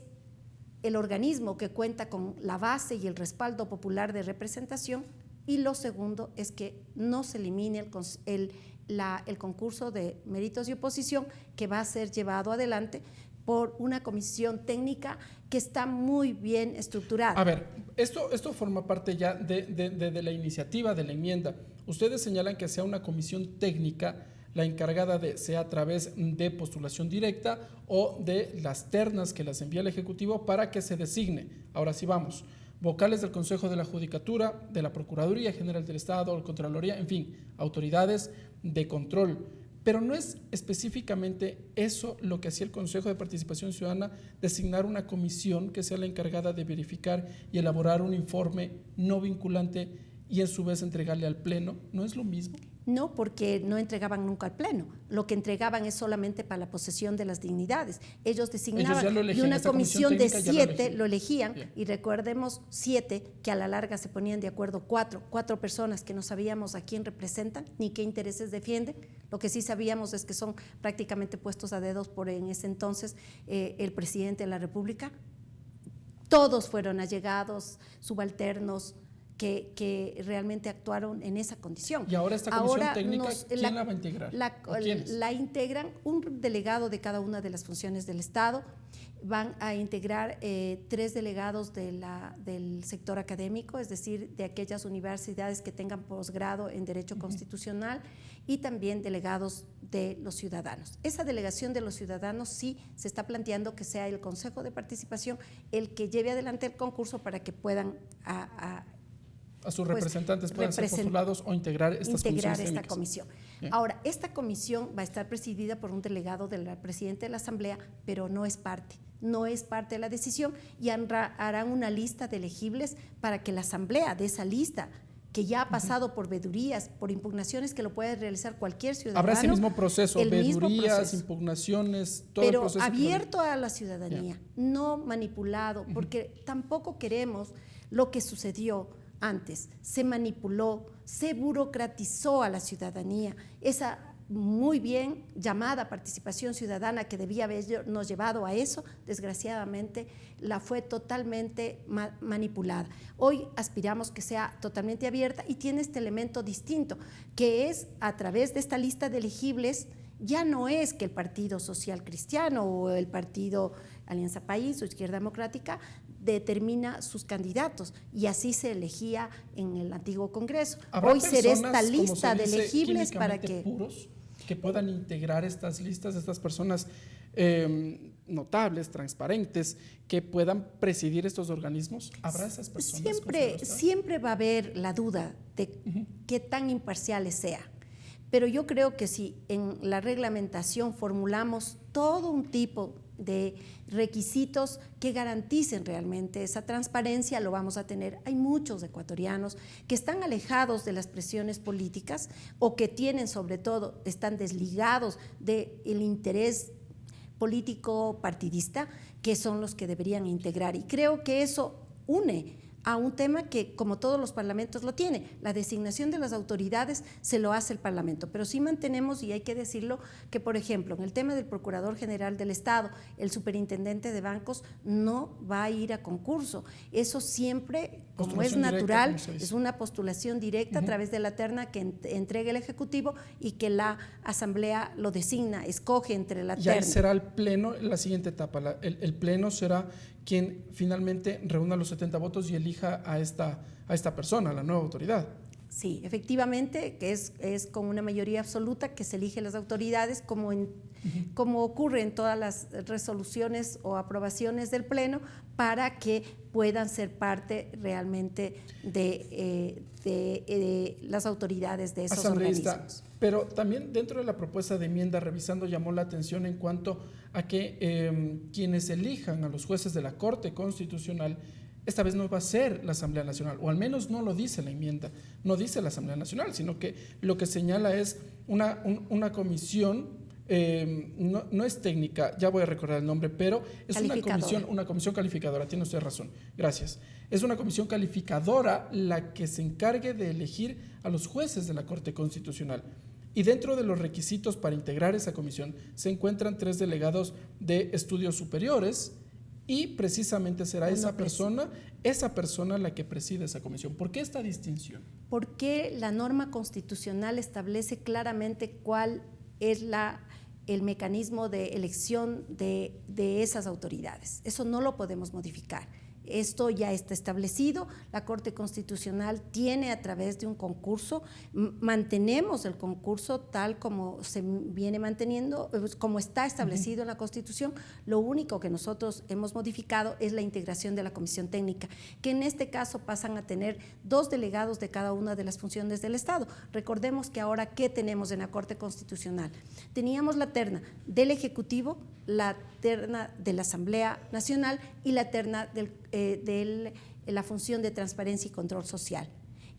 S19: el organismo que cuenta con la base y el respaldo popular de representación, y lo segundo es que no se elimine el concurso de méritos y oposición, que va a ser llevado adelante por una comisión técnica que está muy bien estructurada.
S2: A ver, esto forma parte ya de la iniciativa, de la enmienda. Ustedes señalan que sea una comisión técnica la encargada sea a través de postulación directa o de las ternas que las envía el Ejecutivo para que se designe. Ahora sí vamos. Vocales del Consejo de la Judicatura, de la Procuraduría General del Estado, la Contraloría, en fin, autoridades de control. Pero no es específicamente eso lo que hacía el Consejo de Participación Ciudadana, designar una comisión que sea la encargada de verificar y elaborar un informe no vinculante y a su vez entregarle al Pleno. ¿No es lo mismo?
S19: No, porque no entregaban nunca al Pleno. Lo que entregaban es solamente para la posesión de las dignidades. Ellos designaban y una comisión de 7 lo elegían. Bien. Y recordemos 7 que a la larga se ponían de acuerdo 4 personas que no sabíamos a quién representan ni qué intereses defienden. Lo que sí sabíamos es que son prácticamente puestos a dedos por en ese entonces el presidente de la República. Todos fueron allegados, subalternos, que realmente actuaron en esa condición.
S2: Y ahora esta comisión técnica, ¿quién la va a integrar?
S19: La integran un delegado de cada una de las funciones del Estado. Van a integrar 3 delegados del sector académico, es decir, de aquellas universidades que tengan posgrado en Derecho Constitucional, y también delegados de los ciudadanos. Esa delegación de los ciudadanos sí se está planteando que sea el Consejo de Participación el que lleve adelante el concurso para que puedan
S2: a sus representantes puedan ser postulados o integrar estas comisiones
S19: esta comisión. Bien. Ahora, esta comisión va a estar presidida por un delegado del presidente de la Asamblea, pero no es parte de la decisión, y harán una lista de elegibles para que la Asamblea de esa lista, que ya ha pasado por vedurías, por impugnaciones que lo puede realizar cualquier ciudadano.
S2: Habrá ese mismo proceso, vedurías, impugnaciones, todo
S19: pero
S2: el proceso.
S19: Pero abierto a la ciudadanía, no manipulado, porque tampoco queremos lo que sucedió antes. Se manipuló, se burocratizó a la ciudadanía. Esa muy bien llamada participación ciudadana que debía habernos llevado a eso, desgraciadamente la fue totalmente manipulada. Hoy aspiramos que sea totalmente abierta y tiene este elemento distinto, que es a través de esta lista de elegibles. Ya no es que el Partido Social Cristiano o el Partido Alianza País o Izquierda Democrática determina sus candidatos, y así se elegía en el antiguo Congreso. Hoy será esta lista de elegibles para que
S2: puedan integrar estas listas, estas personas notables, transparentes, que puedan presidir estos organismos. ¿Habrá esas personas?
S19: Siempre va a haber la duda de qué tan imparciales sean. Pero yo creo que si en la reglamentación formulamos todo un tipo de requisitos que garanticen realmente esa transparencia, lo vamos a tener. Hay muchos ecuatorianos que están alejados de las presiones políticas o que tienen, sobre todo, están desligados del interés político partidista, que son los que deberían integrar. Y creo que eso une a un tema que, como todos los parlamentos lo tiene, la designación de las autoridades se lo hace el Parlamento, pero sí mantenemos, y hay que decirlo, que por ejemplo en el tema del Procurador General del Estado, el Superintendente de Bancos no va a ir a concurso. Eso siempre, como es natural, es una postulación directa a través de la terna que entrega el Ejecutivo y que la Asamblea lo designa, escoge entre la terna.
S2: Y ahí será el Pleno, la siguiente etapa, el Pleno será quien finalmente reúna los 70 votos y elija a esta persona, a la nueva autoridad.
S19: Sí, efectivamente, que es con una mayoría absoluta que se eligen las autoridades, como ocurre en todas las resoluciones o aprobaciones del Pleno, para que puedan ser parte realmente de las autoridades de esos organismos.
S2: Pero también dentro de la propuesta de enmienda, revisando, llamó la atención en cuanto a que quienes elijan a los jueces de la Corte Constitucional, esta vez no va a ser la Asamblea Nacional, o al menos no lo dice la enmienda, no dice la Asamblea Nacional, sino que lo que señala es una comisión, no es técnica, ya voy a recordar el nombre, pero es una comisión calificadora, tiene usted razón, gracias. Es una comisión calificadora la que se encargue de elegir a los jueces de la Corte Constitucional. Y dentro de los requisitos para integrar esa comisión se encuentran 3 delegados de estudios superiores, y precisamente será esa persona la que preside esa comisión. ¿Por qué esta distinción?
S19: Porque la norma constitucional establece claramente cuál es el mecanismo de elección de esas autoridades. Eso no lo podemos modificar. Esto ya está establecido, la Corte Constitucional tiene a través de un concurso, mantenemos el concurso tal como se viene manteniendo, como está establecido en la Constitución. Lo único que nosotros hemos modificado es la integración de la Comisión Técnica, que en este caso pasan a tener 2 delegados de cada una de las funciones del Estado. Recordemos que ahora, ¿qué tenemos en la Corte Constitucional? Teníamos la terna del Ejecutivo, la terna de la Asamblea Nacional y la terna de la función de transparencia y control social.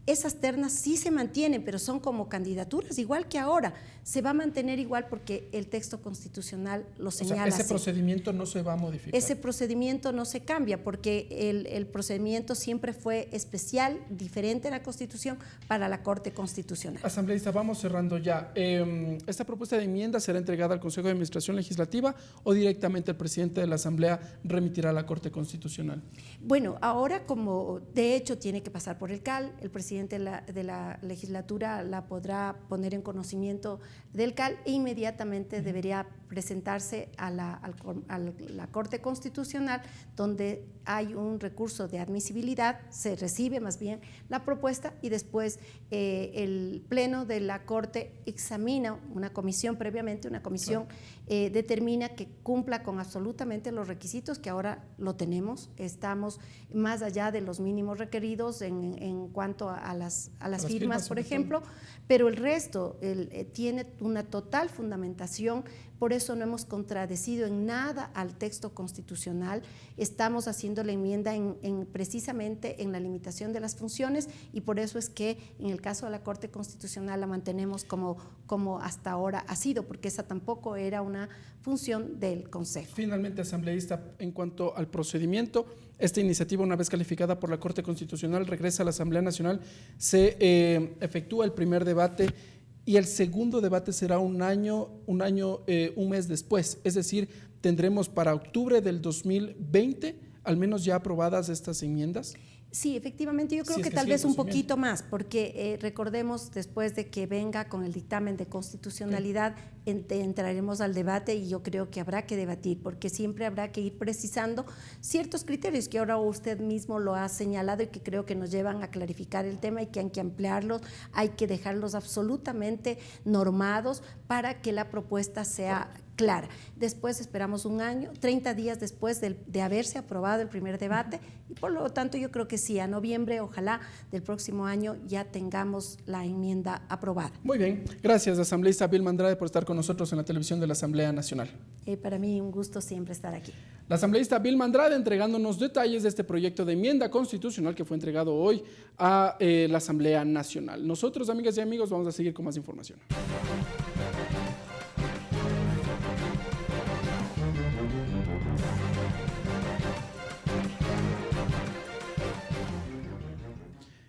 S19: Esas ternas sí se mantienen, pero son como candidaturas, igual que ahora. Se va a mantener igual porque el texto constitucional lo señala.
S2: O sea, ese procedimiento no se va a modificar.
S19: Ese procedimiento no se cambia porque el procedimiento siempre fue especial, diferente en la Constitución para la Corte Constitucional.
S2: Asambleísta, vamos cerrando ya. ¿Esta propuesta de enmienda será entregada al Consejo de Administración Legislativa o directamente el presidente de la Asamblea remitirá a la Corte Constitucional?
S19: Bueno, ahora como de hecho tiene que pasar por el CAL, el presidente de la legislatura la podrá poner en conocimiento del CAL e inmediatamente debería presentarse a la Corte Constitucional, donde hay un recurso de admisibilidad, se recibe más bien la propuesta y después el Pleno de la Corte examina, una comisión previamente, una comisión determina que cumpla con absolutamente los requisitos que ahora lo tenemos, estamos más allá de los mínimos requeridos en cuanto a las firmas, por ejemplo, pero el resto tiene una total fundamentación. Por eso no hemos contradecido en nada al texto constitucional, estamos haciendo la enmienda precisamente en la limitación de las funciones y por eso es que en el caso de la Corte Constitucional la mantenemos como hasta ahora ha sido, porque esa tampoco era una función del Consejo.
S2: Finalmente, asambleísta, en cuanto al procedimiento, esta iniciativa, una vez calificada por la Corte Constitucional, regresa a la Asamblea Nacional, se efectúa el primer debate y el segundo debate será un mes después, es decir, tendremos para octubre del 2020 al menos ya aprobadas estas enmiendas.
S19: Sí, efectivamente, yo creo que tal vez un poquito más, porque recordemos, después de que venga con el dictamen de constitucionalidad, entraremos al debate y yo creo que habrá que debatir, porque siempre habrá que ir precisando ciertos criterios que ahora usted mismo lo ha señalado y que creo que nos llevan a clarificar el tema y que hay que ampliarlos, hay que dejarlos absolutamente normados para que la propuesta sea clara. Después esperamos un año, 30 días después de haberse aprobado el primer debate y por lo tanto yo creo que sí, a noviembre, ojalá del próximo año ya tengamos la enmienda aprobada.
S2: Muy bien, gracias asambleísta Vilma Andrade por estar con nosotros en la televisión de la Asamblea Nacional.
S19: Para mí un gusto siempre estar aquí.
S2: La asambleísta Vilma Andrade entregándonos detalles de este proyecto de enmienda constitucional que fue entregado hoy a la Asamblea Nacional. Nosotros, amigas y amigos, vamos a seguir con más información.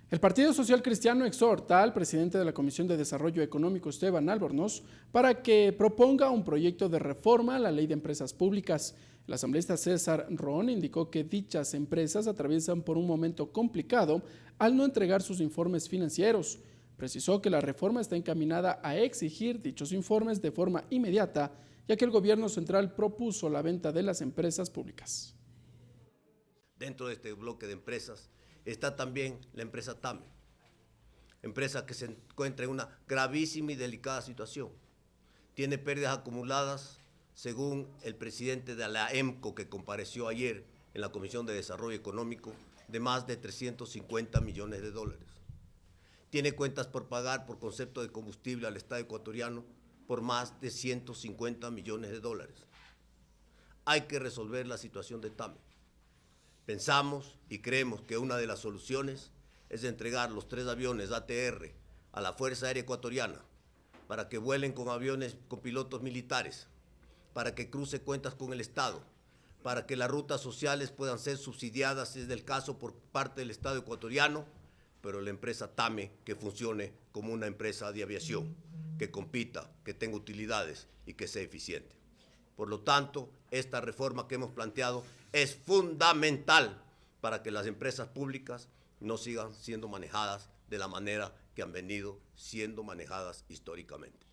S2: El Partido Social Cristiano exhorta al presidente de la Comisión de Desarrollo Económico, Esteban Albornoz, para que proponga un proyecto de reforma a la Ley de Empresas Públicas. El asambleísta César Roón indicó que dichas empresas atraviesan por un momento complicado al no entregar sus informes financieros. Precisó que la reforma está encaminada a exigir dichos informes de forma inmediata, ya que el gobierno central propuso la venta de las empresas públicas.
S20: Dentro de este bloque de empresas está también la empresa TAME, empresa que se encuentra en una gravísima y delicada situación. Tiene pérdidas acumuladas, según el presidente de la EMCO que compareció ayer en la Comisión de Desarrollo Económico, de más de 350 millones de dólares. Tiene cuentas por pagar por concepto de combustible al Estado ecuatoriano por más de 150 millones de dólares. Hay que resolver la situación de TAME. Pensamos y creemos que una de las soluciones es entregar los 3 aviones ATR a la Fuerza Aérea Ecuatoriana para que vuelen con aviones con pilotos militares, para que cruce cuentas con el Estado, para que las rutas sociales puedan ser subsidiadas, si es del caso, por parte del Estado ecuatoriano, pero la empresa TAME que funcione como una empresa de aviación, que compita, que tenga utilidades y que sea eficiente. Por lo tanto, esta reforma que hemos planteado es fundamental para que las empresas públicas no sigan siendo manejadas de la manera que han venido siendo manejadas históricamente.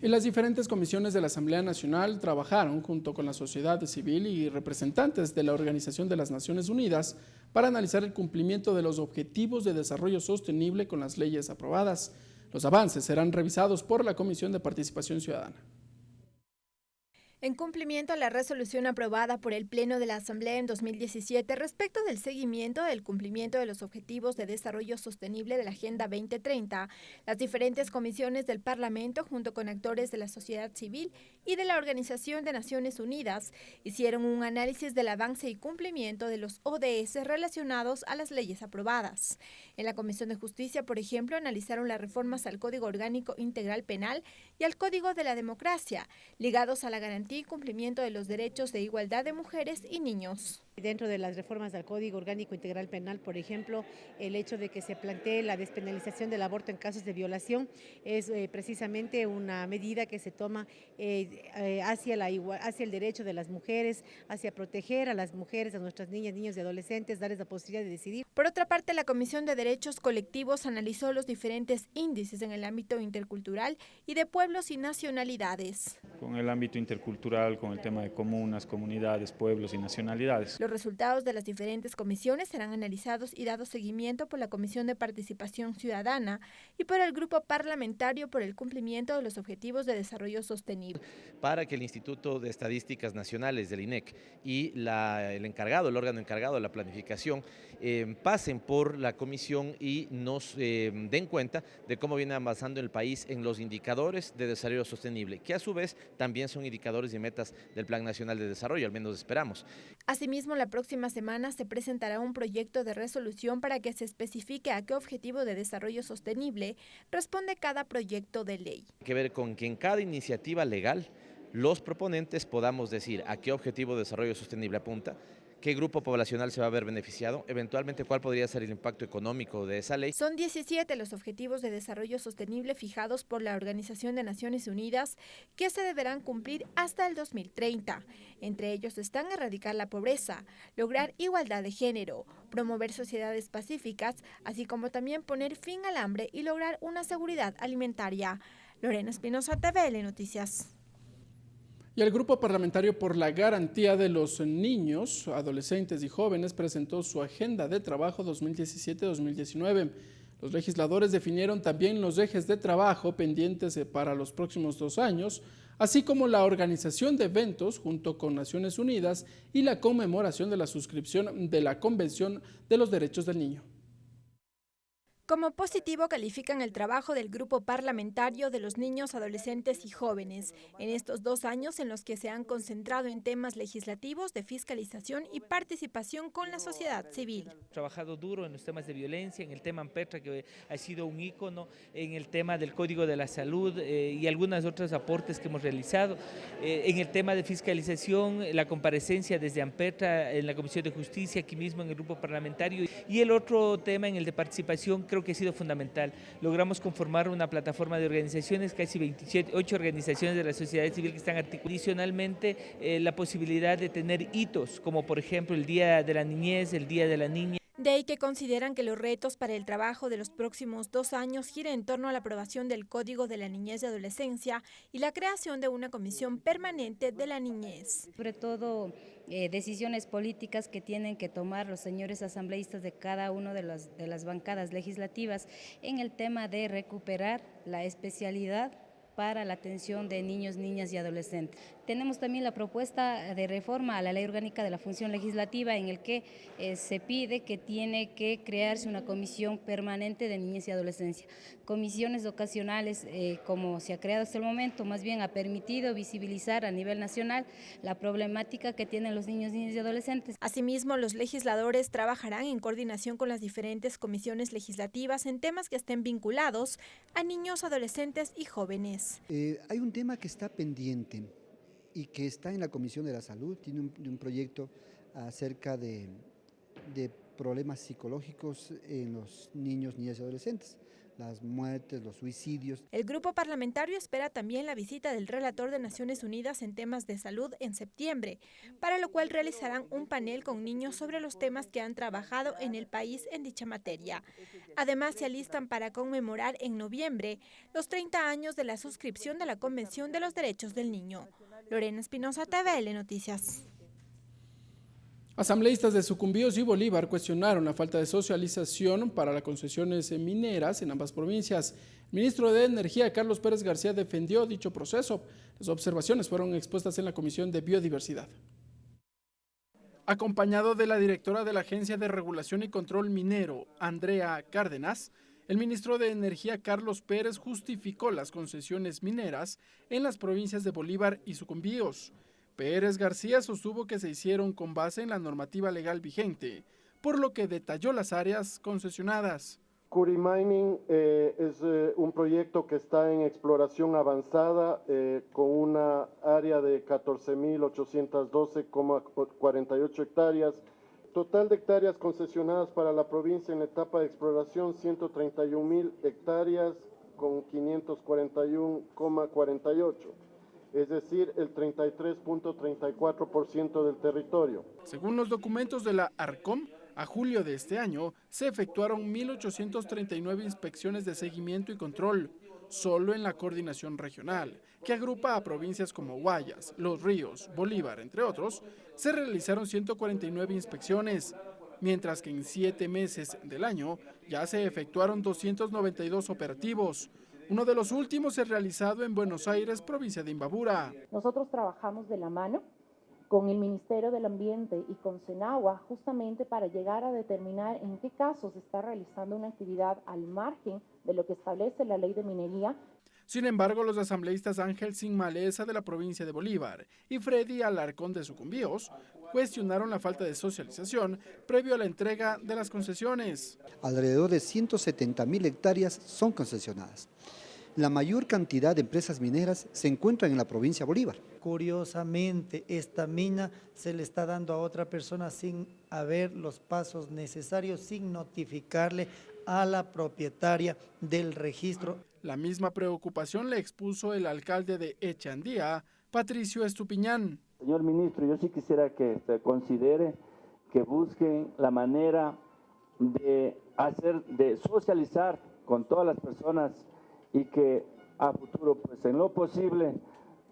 S2: Y las diferentes comisiones de la Asamblea Nacional trabajaron junto con la sociedad civil y representantes de la Organización de las Naciones Unidas para analizar el cumplimiento de los objetivos de desarrollo sostenible con las leyes aprobadas. Los avances serán revisados por la Comisión de Participación Ciudadana.
S21: En cumplimiento a la resolución aprobada por el Pleno de la Asamblea en 2017 respecto del seguimiento del cumplimiento de los Objetivos de Desarrollo Sostenible de la Agenda 2030, las diferentes comisiones del Parlamento, junto con actores de la sociedad civil y de la Organización de Naciones Unidas, hicieron un análisis del avance y cumplimiento de los ODS relacionados a las leyes aprobadas. En la Comisión de Justicia, por ejemplo, analizaron las reformas al Código Orgánico Integral Penal y al Código de la Democracia, ligados a la garantía y cumplimiento de los derechos de igualdad de mujeres y niños.
S22: Dentro de las reformas al Código Orgánico Integral Penal, por ejemplo, el hecho de que se plantee la despenalización del aborto en casos de violación es precisamente una medida que se toma hacia el derecho de las mujeres, hacia proteger a las mujeres, a nuestras niñas, niños y adolescentes, darles la posibilidad de decidir.
S21: Por otra parte, la Comisión de Derechos Colectivos analizó los diferentes índices en el ámbito intercultural y de pueblos y nacionalidades.
S23: Con el ámbito intercultural, con el tema de comunas, comunidades, pueblos y nacionalidades.
S21: Los resultados de las diferentes comisiones serán analizados y dados seguimiento por la Comisión de Participación Ciudadana y por el Grupo Parlamentario por el Cumplimiento de los Objetivos de Desarrollo Sostenible.
S24: Para que el Instituto de Estadísticas Nacionales del INEC y el órgano encargado de la planificación pasen por la comisión y nos den cuenta de cómo viene avanzando el país en los indicadores de desarrollo sostenible, que a su vez también son indicadores y metas del Plan Nacional de Desarrollo, al menos esperamos.
S21: Asimismo, la próxima semana se presentará un proyecto de resolución para que se especifique a qué objetivo de desarrollo sostenible responde cada proyecto de ley.
S24: Que ver con que en cada iniciativa legal los proponentes podamos decir a qué objetivo de desarrollo sostenible apunta, qué grupo poblacional se va a ver beneficiado, eventualmente cuál podría ser el impacto económico de esa ley.
S21: Son 17 los objetivos de desarrollo sostenible fijados por la Organización de Naciones Unidas que se deberán cumplir hasta el 2030. Entre ellos están erradicar la pobreza, lograr igualdad de género, promover sociedades pacíficas, así como también poner fin al hambre y lograr una seguridad alimentaria. Lorena Espinosa, TVL Noticias.
S2: Y el Grupo Parlamentario por la Garantía de los Niños, Adolescentes y Jóvenes presentó su Agenda de Trabajo 2017-2019. Los legisladores definieron también los ejes de trabajo pendientes para los próximos 2 años, así como la organización de eventos junto con Naciones Unidas y la conmemoración de la suscripción de la Convención de los Derechos del Niño.
S21: Como positivo califican el trabajo del Grupo Parlamentario de los Niños, Adolescentes y Jóvenes en estos 2 años en los que se han concentrado en temas legislativos de fiscalización y participación con la sociedad civil.
S25: Trabajado duro en los temas de violencia, en el tema AMPETRA, que ha sido un ícono, en el tema del Código de la Salud y algunos otros aportes que hemos realizado. En el tema de fiscalización, la comparecencia desde AMPETRA en la Comisión de Justicia, aquí mismo en el Grupo Parlamentario. Y el otro tema en el de participación, creo que ha sido fundamental. Logramos conformar una plataforma de organizaciones, casi 8 organizaciones de la sociedad civil que están articuladas. Adicionalmente, la posibilidad de tener hitos, como por ejemplo el Día de la Niñez, el Día de la Niña.
S21: De ahí que consideran que los retos para el trabajo de los próximos 2 años giran en torno a la aprobación del Código de la Niñez y Adolescencia y la creación de una comisión permanente de la niñez.
S26: Sobre todo decisiones políticas que tienen que tomar los señores asambleístas de cada una de las bancadas legislativas en el tema de recuperar la especialidad para la atención de niños, niñas y adolescentes. Tenemos también la propuesta de reforma a la Ley Orgánica de la Función Legislativa en el que se pide que tiene que crearse una comisión permanente de niñez y adolescencia. Comisiones ocasionales, como se ha creado hasta el momento, más bien ha permitido visibilizar a nivel nacional la problemática que tienen los niños, niñas y adolescentes.
S21: Asimismo, los legisladores trabajarán en coordinación con las diferentes comisiones legislativas en temas que estén vinculados a niños, adolescentes y jóvenes.
S27: Hay un tema que está pendiente y que está en la Comisión de la Salud, tiene un proyecto acerca de problemas psicológicos en los niños, niñas y adolescentes, las muertes, los suicidios.
S21: El grupo parlamentario espera también la visita del relator de Naciones Unidas en temas de salud en septiembre, para lo cual realizarán un panel con niños sobre los temas que han trabajado en el país en dicha materia. Además, se alistan para conmemorar en noviembre los 30 años de la suscripción de la Convención de los Derechos del Niño. Lorena Espinosa, TVL Noticias.
S2: Asambleístas de Sucumbíos y Bolívar cuestionaron la falta de socialización para las concesiones mineras en ambas provincias. El ministro de Energía, Carlos Pérez García, defendió dicho proceso. Las observaciones fueron expuestas en la Comisión de Biodiversidad. Acompañado de la directora de la Agencia de Regulación y Control Minero, Andrea Cárdenas, el ministro de Energía, Carlos Pérez, justificó las concesiones mineras en las provincias de Bolívar y Sucumbíos. Pérez García sostuvo que se hicieron con base en la normativa legal vigente, por lo que detalló las áreas concesionadas.
S3: Curi Mining es un proyecto que está en exploración avanzada con una área de 14.812,48 hectáreas. Total de hectáreas concesionadas para la provincia en la etapa de exploración, 131.000 hectáreas con 541,48. Es decir, el 33.34% del territorio.
S2: Según los documentos de la ARCOM, a julio de este año se efectuaron 1.839 inspecciones de seguimiento y control, solo en la coordinación regional, que agrupa a provincias como Guayas, Los Ríos, Bolívar, entre otros. Se realizaron 149 inspecciones, mientras que en 7 meses del año ya se efectuaron 292 operativos. Uno de los últimos es realizado en Buenos Aires, provincia de Imbabura.
S4: Nosotros trabajamos de la mano con el Ministerio del Ambiente y con Senagua justamente para llegar a determinar en qué casos se está realizando una actividad al margen de lo que establece la ley de minería.
S2: Sin embargo, los asambleístas Ángel Sin Maleza de la provincia de Bolívar y Freddy Alarcón de Sucumbíos cuestionaron la falta de socialización previo a la entrega de las concesiones.
S27: Alrededor de 170.000 hectáreas son concesionadas. La mayor cantidad de empresas mineras se encuentran en la provincia de Bolívar.
S5: Curiosamente, esta mina se le está dando a otra persona sin haber los pasos necesarios, sin notificarle a la propietaria del registro.
S2: La misma preocupación le expuso el alcalde de Echandía, Patricio Estupiñán.
S6: Señor ministro, yo sí quisiera que se considere que busquen la manera de socializar con todas las personas y que a futuro, pues en lo posible,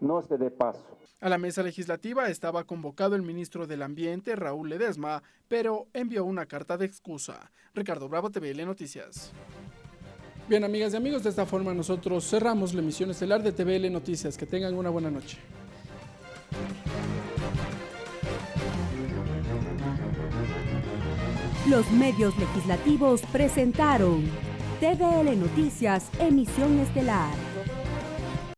S6: no se dé paso.
S2: A la mesa legislativa estaba convocado el ministro del Ambiente, Raúl Ledesma, pero envió una carta de excusa. Ricardo Bravo, TVL Noticias. Bien, amigas y amigos, de esta forma nosotros cerramos la emisión estelar de TVL Noticias. Que tengan una buena noche.
S1: Los medios legislativos presentaron TVL Noticias, emisión estelar.